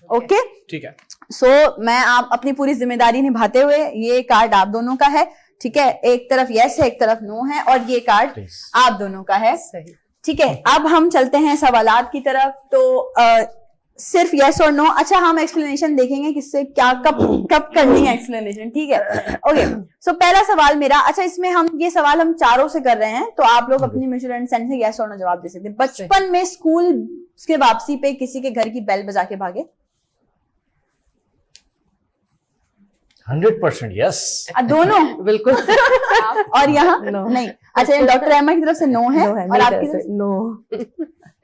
Okay? ٹھیک ہے. سو میں آپ اپنی پوری ذمہ داری نبھاتے ہوئے, یہ کارڈ آپ دونوں کا ہے, ٹھیک ہے, ایک طرف یس ہے ایک طرف نو ہے, اور یہ کارڈ آپ دونوں کا ہے, ٹھیک ہے. اب ہم چلتے ہیں سوالات کی طرف. تو صرف یس اور نو. اچھا ہم ایکسپلینیشن دیکھیں گے کس سے کیا کب کرنی ہے ایکسپلینیشن, ٹھیک ہے. اوکے سو پہلا سوال میرا, اچھا اس میں یہ سوال ہم چاروں سے کر رہے ہیں, تو آپ لوگ اپنی میوچل انڈرسٹینڈنگ سے یس اور نو جواب دے سکتے ہیں. بچپن میں اسکول کے واپسی پہ کسی کے گھر کی بیل بجا کے بھاگے؟ 100% یس. دونوں بالکل. اور یہاں نہیں. اچھا ڈاکٹر احمد کی طرف سے نو ہے اور آپ کی طرف نو.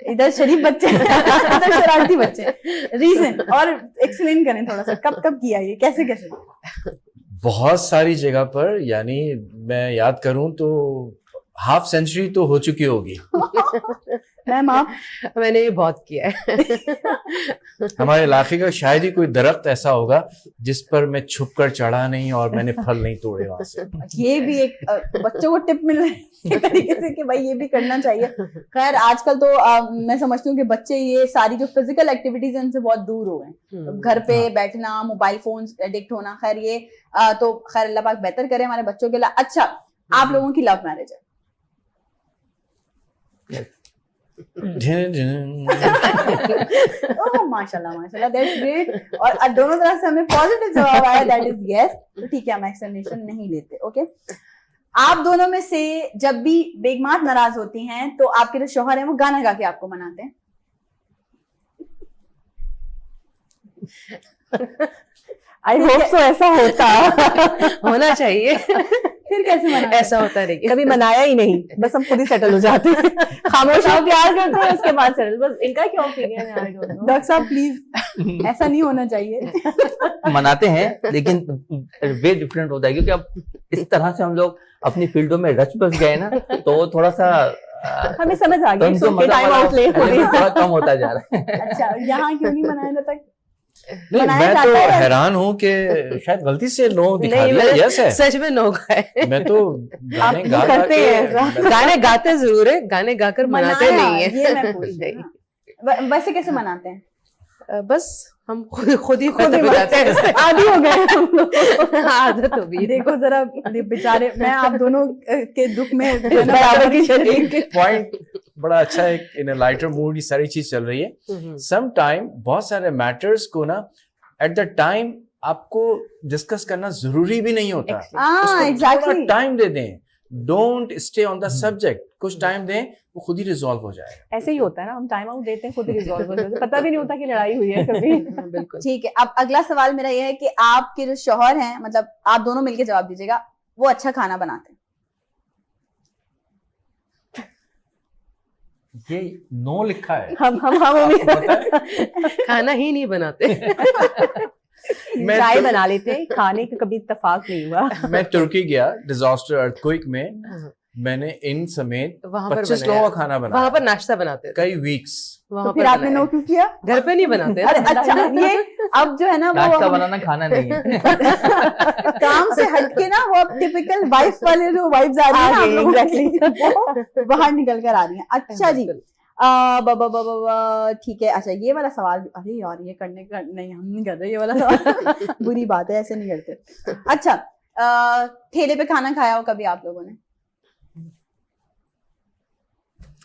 ادھر شریف بچے ادھر شرارتی بچے. ریزن اور ایکسپلین کریں تھوڑا سا, کب کب کیا یہ, کیسے کیسے؟ بہت ساری جگہ پر, یعنی میں یاد کروں تو ہاف سینچری تو ہو چکی ہوگی. میم آپ؟ میں نے یہ بہت کیا ہے. ہمارے علاقے کا شاید ہی کوئی درخت ایسا ہوگا جس پر میں چھپ کر چڑھا نہیں اور میں نے پھل نہیں توڑے وہاں سے. یہ بھی ایک بچوں کو ٹپ مل رہی ہے طریقے سے کہ بھائی یہ بھی کرنا چاہیے. خیر آج کل تو میں سمجھتی ہوں کہ بچے یہ ساری جو فزیکل ایکٹیویٹیز ہیں ان سے بہت دور ہو گئے. گھر پہ بیٹھنا, موبائل فون ایڈکٹ ہونا, خیر یہ تو خیر اللہ پاک بہتر کرے ہمارے بچوں کے لیے. اچھا, آپ لوگوں کی لو میرج ہے؟ ماشاء اللہ ماشاء اللہ, دیٹس گریٹ. اور دونوں طرف سے ہمیں پازیٹیو جواب آیا, دیٹ از یس. تو ٹھیک ہے, ہم ایکسپلینیشن نہیں لیتے. اوکے, آپ دونوں میں سے جب بھی بیگمات ناراض ہوتی ہیں تو آپ کے جو شوہر ہیں وہ گانا گا کے آپ کو مناتے ہیں؟ آئی ہوپ سو ایسا ہونا چاہیے. پھر کیسے مناتے ہیں؟ ایسا ہوتا رہے گا. کبھی منایا ہی نہیں, بس ہم خود ہی سیٹل ہو جاتے ہیں, خاموش ہو پیار کرتے ہیں, اس کے بعد سیٹل. بس ان کا کیا اوپینین ہے؟ ڈاکٹر صاحب پلیز, ایسا نہیں ہونا چاہیے. مناتے ہیں لیکن وے ڈفرینٹ ہوتا ہے, کیونکہ اب اس طرح سے ہم لوگ اپنی فیلڈوں میں رچ بس گئے نا, تو تھوڑا سا ہمیں سمجھ آ گئی ٹائم آؤٹ لے تھوڑا کم ہوتا جا رہا ہے. اچھا, یہاں کیوں نہیں منایا جاتا؟ میں تو حیران ہوں کہ شاید غلطی سے نو دکھا دیا. یس ہے, سچ میں نو گائے. میں تو گانے گانے گاتے ضرور ہے, گانے گا کر مناتے نہیں ہیں. یہ میں پوچھ رہی ہوں. ویسے کیسے مناتے ہیں؟ بس ہم خود ہی بتاتے ہیں. عادی ہو گئے, عادت ہو گئی. دیکھو ذرا بیچارے, میں آپ دونوں کے دکھ میں برابر کی شریک. ایک پوائنٹ بڑا اچھا ہے, ان لائٹر موڈ یہ ساری چیز چل رہی ہے. سم ٹائم بہت سارے میٹرز کو نا ایٹ دا ٹائم آپ کو ڈسکس کرنا ضروری بھی نہیں ہوتا. ایگزیکٹلی, ٹائم دے دیں, don't stay on the subject, کچھ ٹائم دیں, وہ خود ہی ریزالو ہو جائے گا. ایسے ہی ہوتا ہے نا, ہم ٹائم آؤٹ دیتے ہیں, خود ہی ریزالو ہو جاتا ہے, پتہ بھی نہیں ہوتا کہ لڑائی ہوئی ہے کبھی. بالکل ٹھیک ہے. اب اگلا سوال میرا یہ ہے کہ آپ کے جو شوہر ہیں, مطلب آپ دونوں مل کے جواب دیجیے گا, وہ اچھا کھانا بناتے ہیں؟ یہ نو لکھا ہے. ہم کھانا ہی نہیں بناتے. چائے بنا لیتے ہیں, کھانے کا کبھی اتفاق نہیں ہوا. میں ترکی گیا ڈیزاسٹر ارتھکوئک میں, میں نے ان سمیت 25 لوگوں کا کھانا بنایا. وہاں پر ناشتہ بناتے کئی ویکس. تو پھر آپ نے نو کیوں کیا؟ گھر پہ نہیں بناتے. اچھا, یہ اب جو ہے نا ناشتہ بنانا کھانا نہیں ہے, کام سے ہٹ کے نا وہ اب ٹپیکل وائف والے جو وائفز آ رہی ہیں باہر نکل کر آ رہی ہیں. اچھا جی, ٹھیک ہے. اچھا یہ والا سوال, ارے یار یہ کرنے کا نہیں, ہم نہیں کر رہے یہ والا سوال, بری بات ہے, ایسے نہیں کرتے. اچھا, ٹھیلے پہ کھانا کھایا ہو کبھی آپ لوگوں نے؟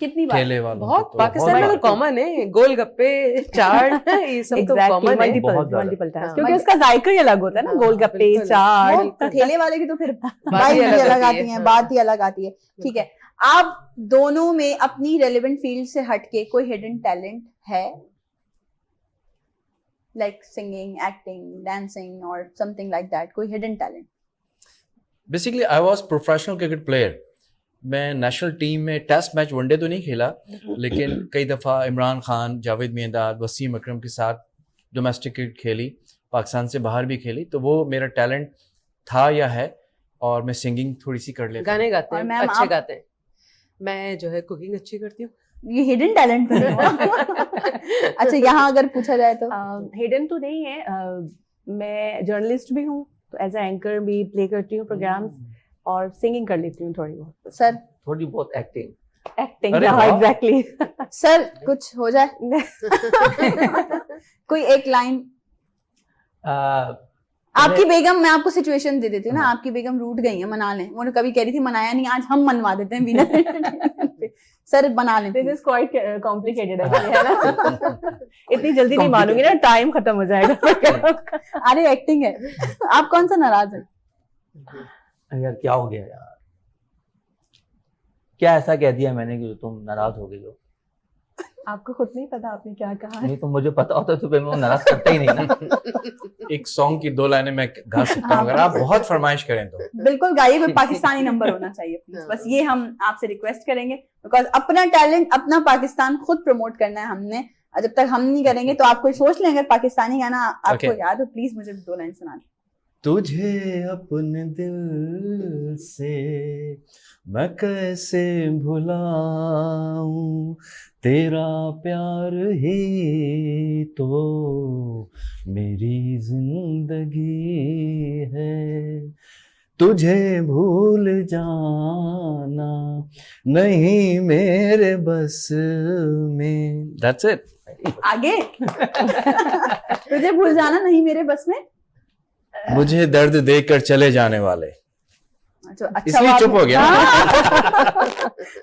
کتنی بار؟ ٹھیلے والوں بہت پاکستان میں تو کامن ہے, گول گپے, چاٹ, یہ سب تو کامن ہے. ملٹیپل ٹائمز, کیونکہ اس کا ذائقہ ہی الگ ہوتا ہے نا, گول گپے, چاٹ. ٹھیلے والے کی تو پھر بات ہی الگ آتی ہے, بات ہی الگ آتی ہے. ٹھیک ہے, آپ دونوں میں اپنی ریلیونٹ فیلڈ سے ہٹ کے کوئی ہڈن ٹیلنٹ ہے, لائک سنگنگ, ایکٹنگ, ڈانسنگ اور سم تھنگ لائک دیٹ, کوئی hidden talent? Basically I was professional cricket player. میں نیشنل ٹیم میں ٹیسٹ میچ ون ڈے تو نہیں کھیلا, لیکن کئی دفعہ عمران خان, جاوید میانداد, وسیم اکرم کے ساتھ ڈومیسٹک کرکٹ کھیلی, پاکستان سے باہر بھی کھیلی. تو وہ میرا ٹیلنٹ تھا یا ہے, اور میں سنگنگ تھوڑی سی کر لیتا. گانے گاتے ہیں, اچھے گاتے ہیں. میں جو ہے کوکنگ اچھی کرتی ہوں. یہ ہڈن ٹیلنٹ تو نہیں. اچھا, یہاں اگر پوچھا جائے تو ہڈن تو نہیں ہے. میں جرنلسٹ بھی ہوں, تو ایز اے اینکر بھی پلے کرتی ہوں پروگرامس, اور سنگنگ کر لیتی ہوں تھوڑی بہت. سر تھوڑی بہت ایکٹنگ. ایگزیکٹلی. سر کچھ ہو جائے, کوئی ایک لائن. آپ کی بیگم, میں آپ کو سچویشن دے دیتی ہوں نا, آپ کی بیگم روٹ گئی ہیں, منا لیں. وہ کبھی کہہ رہی تھی منایا نہیں, آج ہم منوا دیتے ہیں بنا. سر بنا لیں. دس از کوائٹ کمپلیکیٹڈ ہے نا, اتنی جلدی نہیں مانوں گی نا, ٹائم ختم ہو جائے گا. ارے ایکٹنگ ہے. آپ کون سا ناراض ہیں؟ یار کیا ہو گیا یار, کیا ایسا کہہ دیا میں نے کہ تم ناراض ہو گئی ہو؟ آپ کو خود نہیں پتا آپ نے کیا کہا ہے؟ نہیں تو مجھے پتا ہوتا تو پھر میں ناراض کرتا ہی نہیں نا. ایک سانگ کی 2 لائنیں میں گا سکتا ہوں اگر آپ بہت فرمائش کریں تو. بالکل گائیے, پاکستانی نمبر ہونا چاہیے پلیز, بس یہ ہم آپ سے ریکویسٹ کریں گے, بیکاز اپنا ٹیلنٹ اپنا پاکستان خود پروموٹ کرنا ہے ہم نے, جب تک ہم نہیں کریں گے تو آپ کوئی سوچ لیں اگر پاکستانی گانا آپ کو یاد ہو پلیز مجھے 2 لائن سنا دیں. تجھے اپنے دل سے میں کیسے بھلاؤں, تیرا پیار ہی تو میری زندگی ہے, تجھے بھول جانا نہیں میرے بس میں. That's it. آگے تجھے بھول جانا نہیں میرے بس میں, مجھے درد دے کر چلے جانے والے. اس لیے چپ ہو گیا.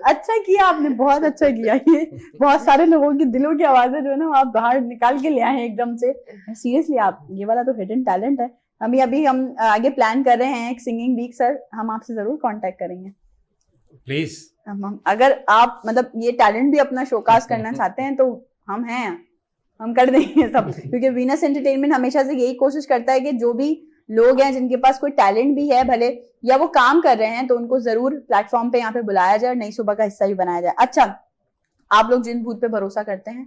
اچھا کیا آپ نے, بہت اچھا کیا. یہ بہت سارے لوگوں کی دلوں کی آوازیں جو ہے نا آپ باہر نکال کے لے آئے ہیں ایک دم سے. سیریسلی آپ یہ والا تو ہڈن ٹیلنٹ ہے. ابھی ہم آگے پلان کر رہے ہیں ایک سنگنگ ویک, سر ہم آپ سے ضرور کانٹیکٹ کریں گے پلیز. اگر آپ مطلب یہ ٹیلنٹ بھی اپنا شوکاس کرنا چاہتے ہیں تو ہم ہیں, ہم کر دیں گے سب, کیونکہ وینس انٹرٹینمنٹ ہمیشہ سے یہی کوشش کرتا ہے کہ جو بھی لوگ ہیں جن کے پاس کوئی ٹیلنٹ بھی ہے بھلے یا وہ کام کر رہے ہیں تو ان کو ضرور پلیٹ فارم پہ یہاں پہ بلایا جائے اور نئی صبح کا حصہ بھی بنایا جائے. اچھا آپ لوگ جن بھوت پہ بھروسہ کرتے ہیں,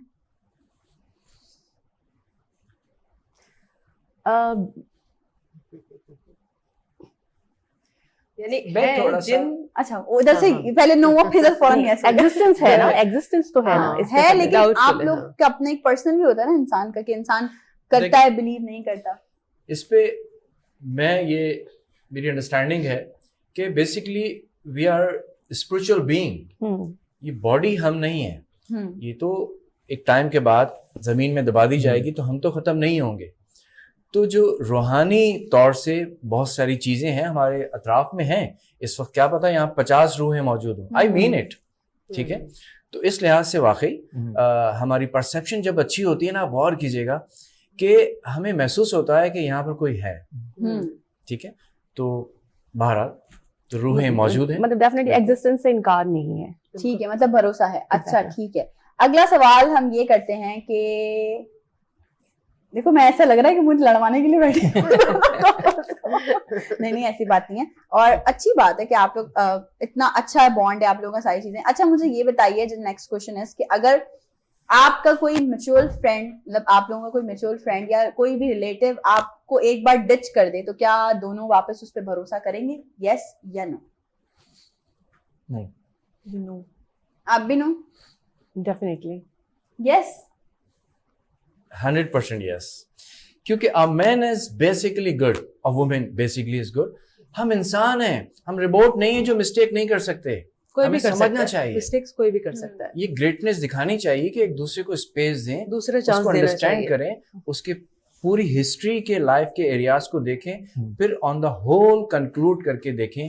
اچھا ادھر سے پہلے نو پھر فوراً ایگزسٹنس ہے نا, ایگزسٹنس تو ہے نا ہے, لیکن آپ لوگ کا اپنا ایک پرسنل بھی ہوتا ہے نا انسان کا, کہ انسان کرتا ہے بلیو نہیں کرتا. اس پہ میں یہ میری انڈرسٹینڈنگ ہے کہ basically we are spiritual being. یہ باڈی ہم نہیں ہیں, یہ تو ایک ٹائم کے بعد زمین میں دبا دی جائے گی تو ہم تو ختم نہیں ہوں گے. تو جو روحانی طور سے بہت ساری چیزیں ہیں ہمارے اطراف میں ہیں اس وقت, کیا پتا یہاں 50 روحیں موجود ہوں. آئی مین اٹ, ٹھیک ہے. تو اس لحاظ سے واقعی ہماری پرسیپشن جب اچھی ہوتی ہے نا, آپ غور کیجیے گا کہ ہمیں محسوس ہوتا ہے کہ یہاں پر کوئی ہے, ٹھیک ہے. تو بہرحال تو روحیں موجود ہیں, مطلب ڈیفینیٹلی ایگزسٹنس سے انکار نہیں ہے. ٹھیک ہے, مطلب بھروسہ ہے. اچھا ٹھیک ہے, اگلا سوال ہم یہ کرتے ہیں کہ دیکھو میں ایسا لگ رہا ہے کہ مجھے لڑوانے کے لیے بیٹھے نہیں ایسی بات نہیں ہے, اور اچھی بات ہے کہ آپ لوگ اتنا اچھا بانڈ ہے آپ لوگوں کا ساری چیزیں. اچھا مجھے یہ بتائیے, جو نیکسٹ کوشچن ہے کہ اگر آپ کا کوئی میچور فرینڈ, مطلب آپ لوگوں کا کوئی میچور فرینڈ یا کوئی بھی ریلیٹیو آپ کو ایک بار ڈچ کر دے تو کیا دونوں واپس اس پہ بھروسہ کریں گے, یس یا نو؟ نہیں. آپ بھی نو؟ Definitely yes. 100% yes. کیونکہ a man is basically good, a woman basically is good. ہم انسان ہیں, ہم روبوٹ نہیں ہیں جو مسٹیک نہیں کر سکتے. کوئی ہمیں بھی کر سمجھنا سکتا ہے, چاہیے, مسٹیکس کوئی بھی کر سکتا ہے. یہ گریٹنیس دکھانی چاہیے کہ ایک دوسرے کو اسپیس دیں, دوسرے اس چانس کو دینا انڈرسٹینڈ چاہیے. کریں, اس کے پوری ہسٹری کے لائف کے ایریاز کو دیکھیں, پھر آن دا ہول کنکلوڈ کر کے دیکھیں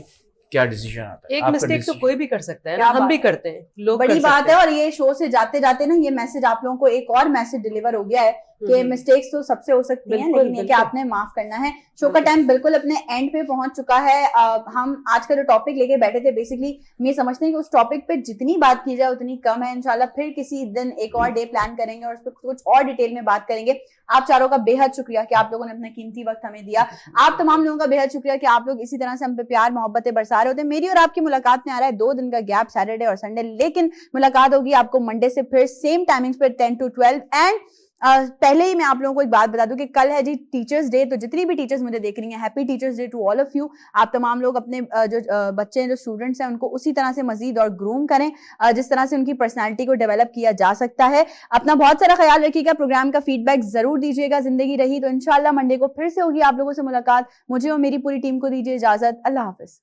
کیا ڈیسیژن آتا ہے. ایک مسٹیک تو کوئی بھی کر سکتا ہے, کیا ہم بھی کرتے ہیں, لوگ بڑی بات ہے. اور یہ شو سے جاتے جاتے نا یہ میسج آپ لوگوں کو ایک اور میسج ڈلیور ہو گیا ہے کہ مسٹیکس تو سب سے ہو سکتی ہیں, لیکن یہ کہ آپ نے معاف کرنا ہے. شو کا ٹائم بالکل اپنے اینڈ پہ پہنچ چکا ہے. ہم آج کا جو ٹاپک لے کے بیٹھے تھے بیسکلی میں سمجھتے ہیں کہ اس ٹاپک پہ جتنی بات کی جائے اتنی کم ہے. انشاءاللہ پھر کسی دن ایک اور ڈے پلان کریں گے اور اس پہ کچھ اور ڈیٹیل میں بات کریں گے. آپ چاروں کا بے حد شکریہ کہ آپ لوگوں نے اپنا قیمتی وقت ہمیں دیا. آپ تمام لوگوں کا بے حد شکریہ کہ آپ لوگ اسی طرح سے ہم پہ پیار محبتیں برسا رہے ہوتے ہیں. میری اور آپ کی ملاقات میں آ رہا ہے 2 دن کا گیپ, سیٹرڈے اور سنڈے, لیکن ملاقات ہوگی آپ کو منڈے سے پھر سیم ٹائمنگز پہ 10 to 12. اینڈ پہلے ہی میں آپ لوگوں کو ایک بات بتا دوں کہ کل ہے جی ٹیچرز ڈے, تو جتنی بھی ٹیچرز مجھے دیکھ رہی ہیں, happy teachers day to all of you. آپ تمام لوگ اپنے جو بچے ہیں, جو اسٹوڈنٹس ہیں, ان کو اسی طرح سے مزید اور گروم کریں جس طرح سے ان کی پرسنالٹی کو ڈیولپ کیا جا سکتا ہے. اپنا بہت سارا خیال رکھیے گا, پروگرام کا فیڈ بیک ضرور دیجیے گا. زندگی رہی تو انشاءاللہ منڈے کو پھر سے ہوگی آپ لوگوں سے ملاقات. مجھے اور میری پوری ٹیم کو دیجیے اجازت. اللہ حافظ.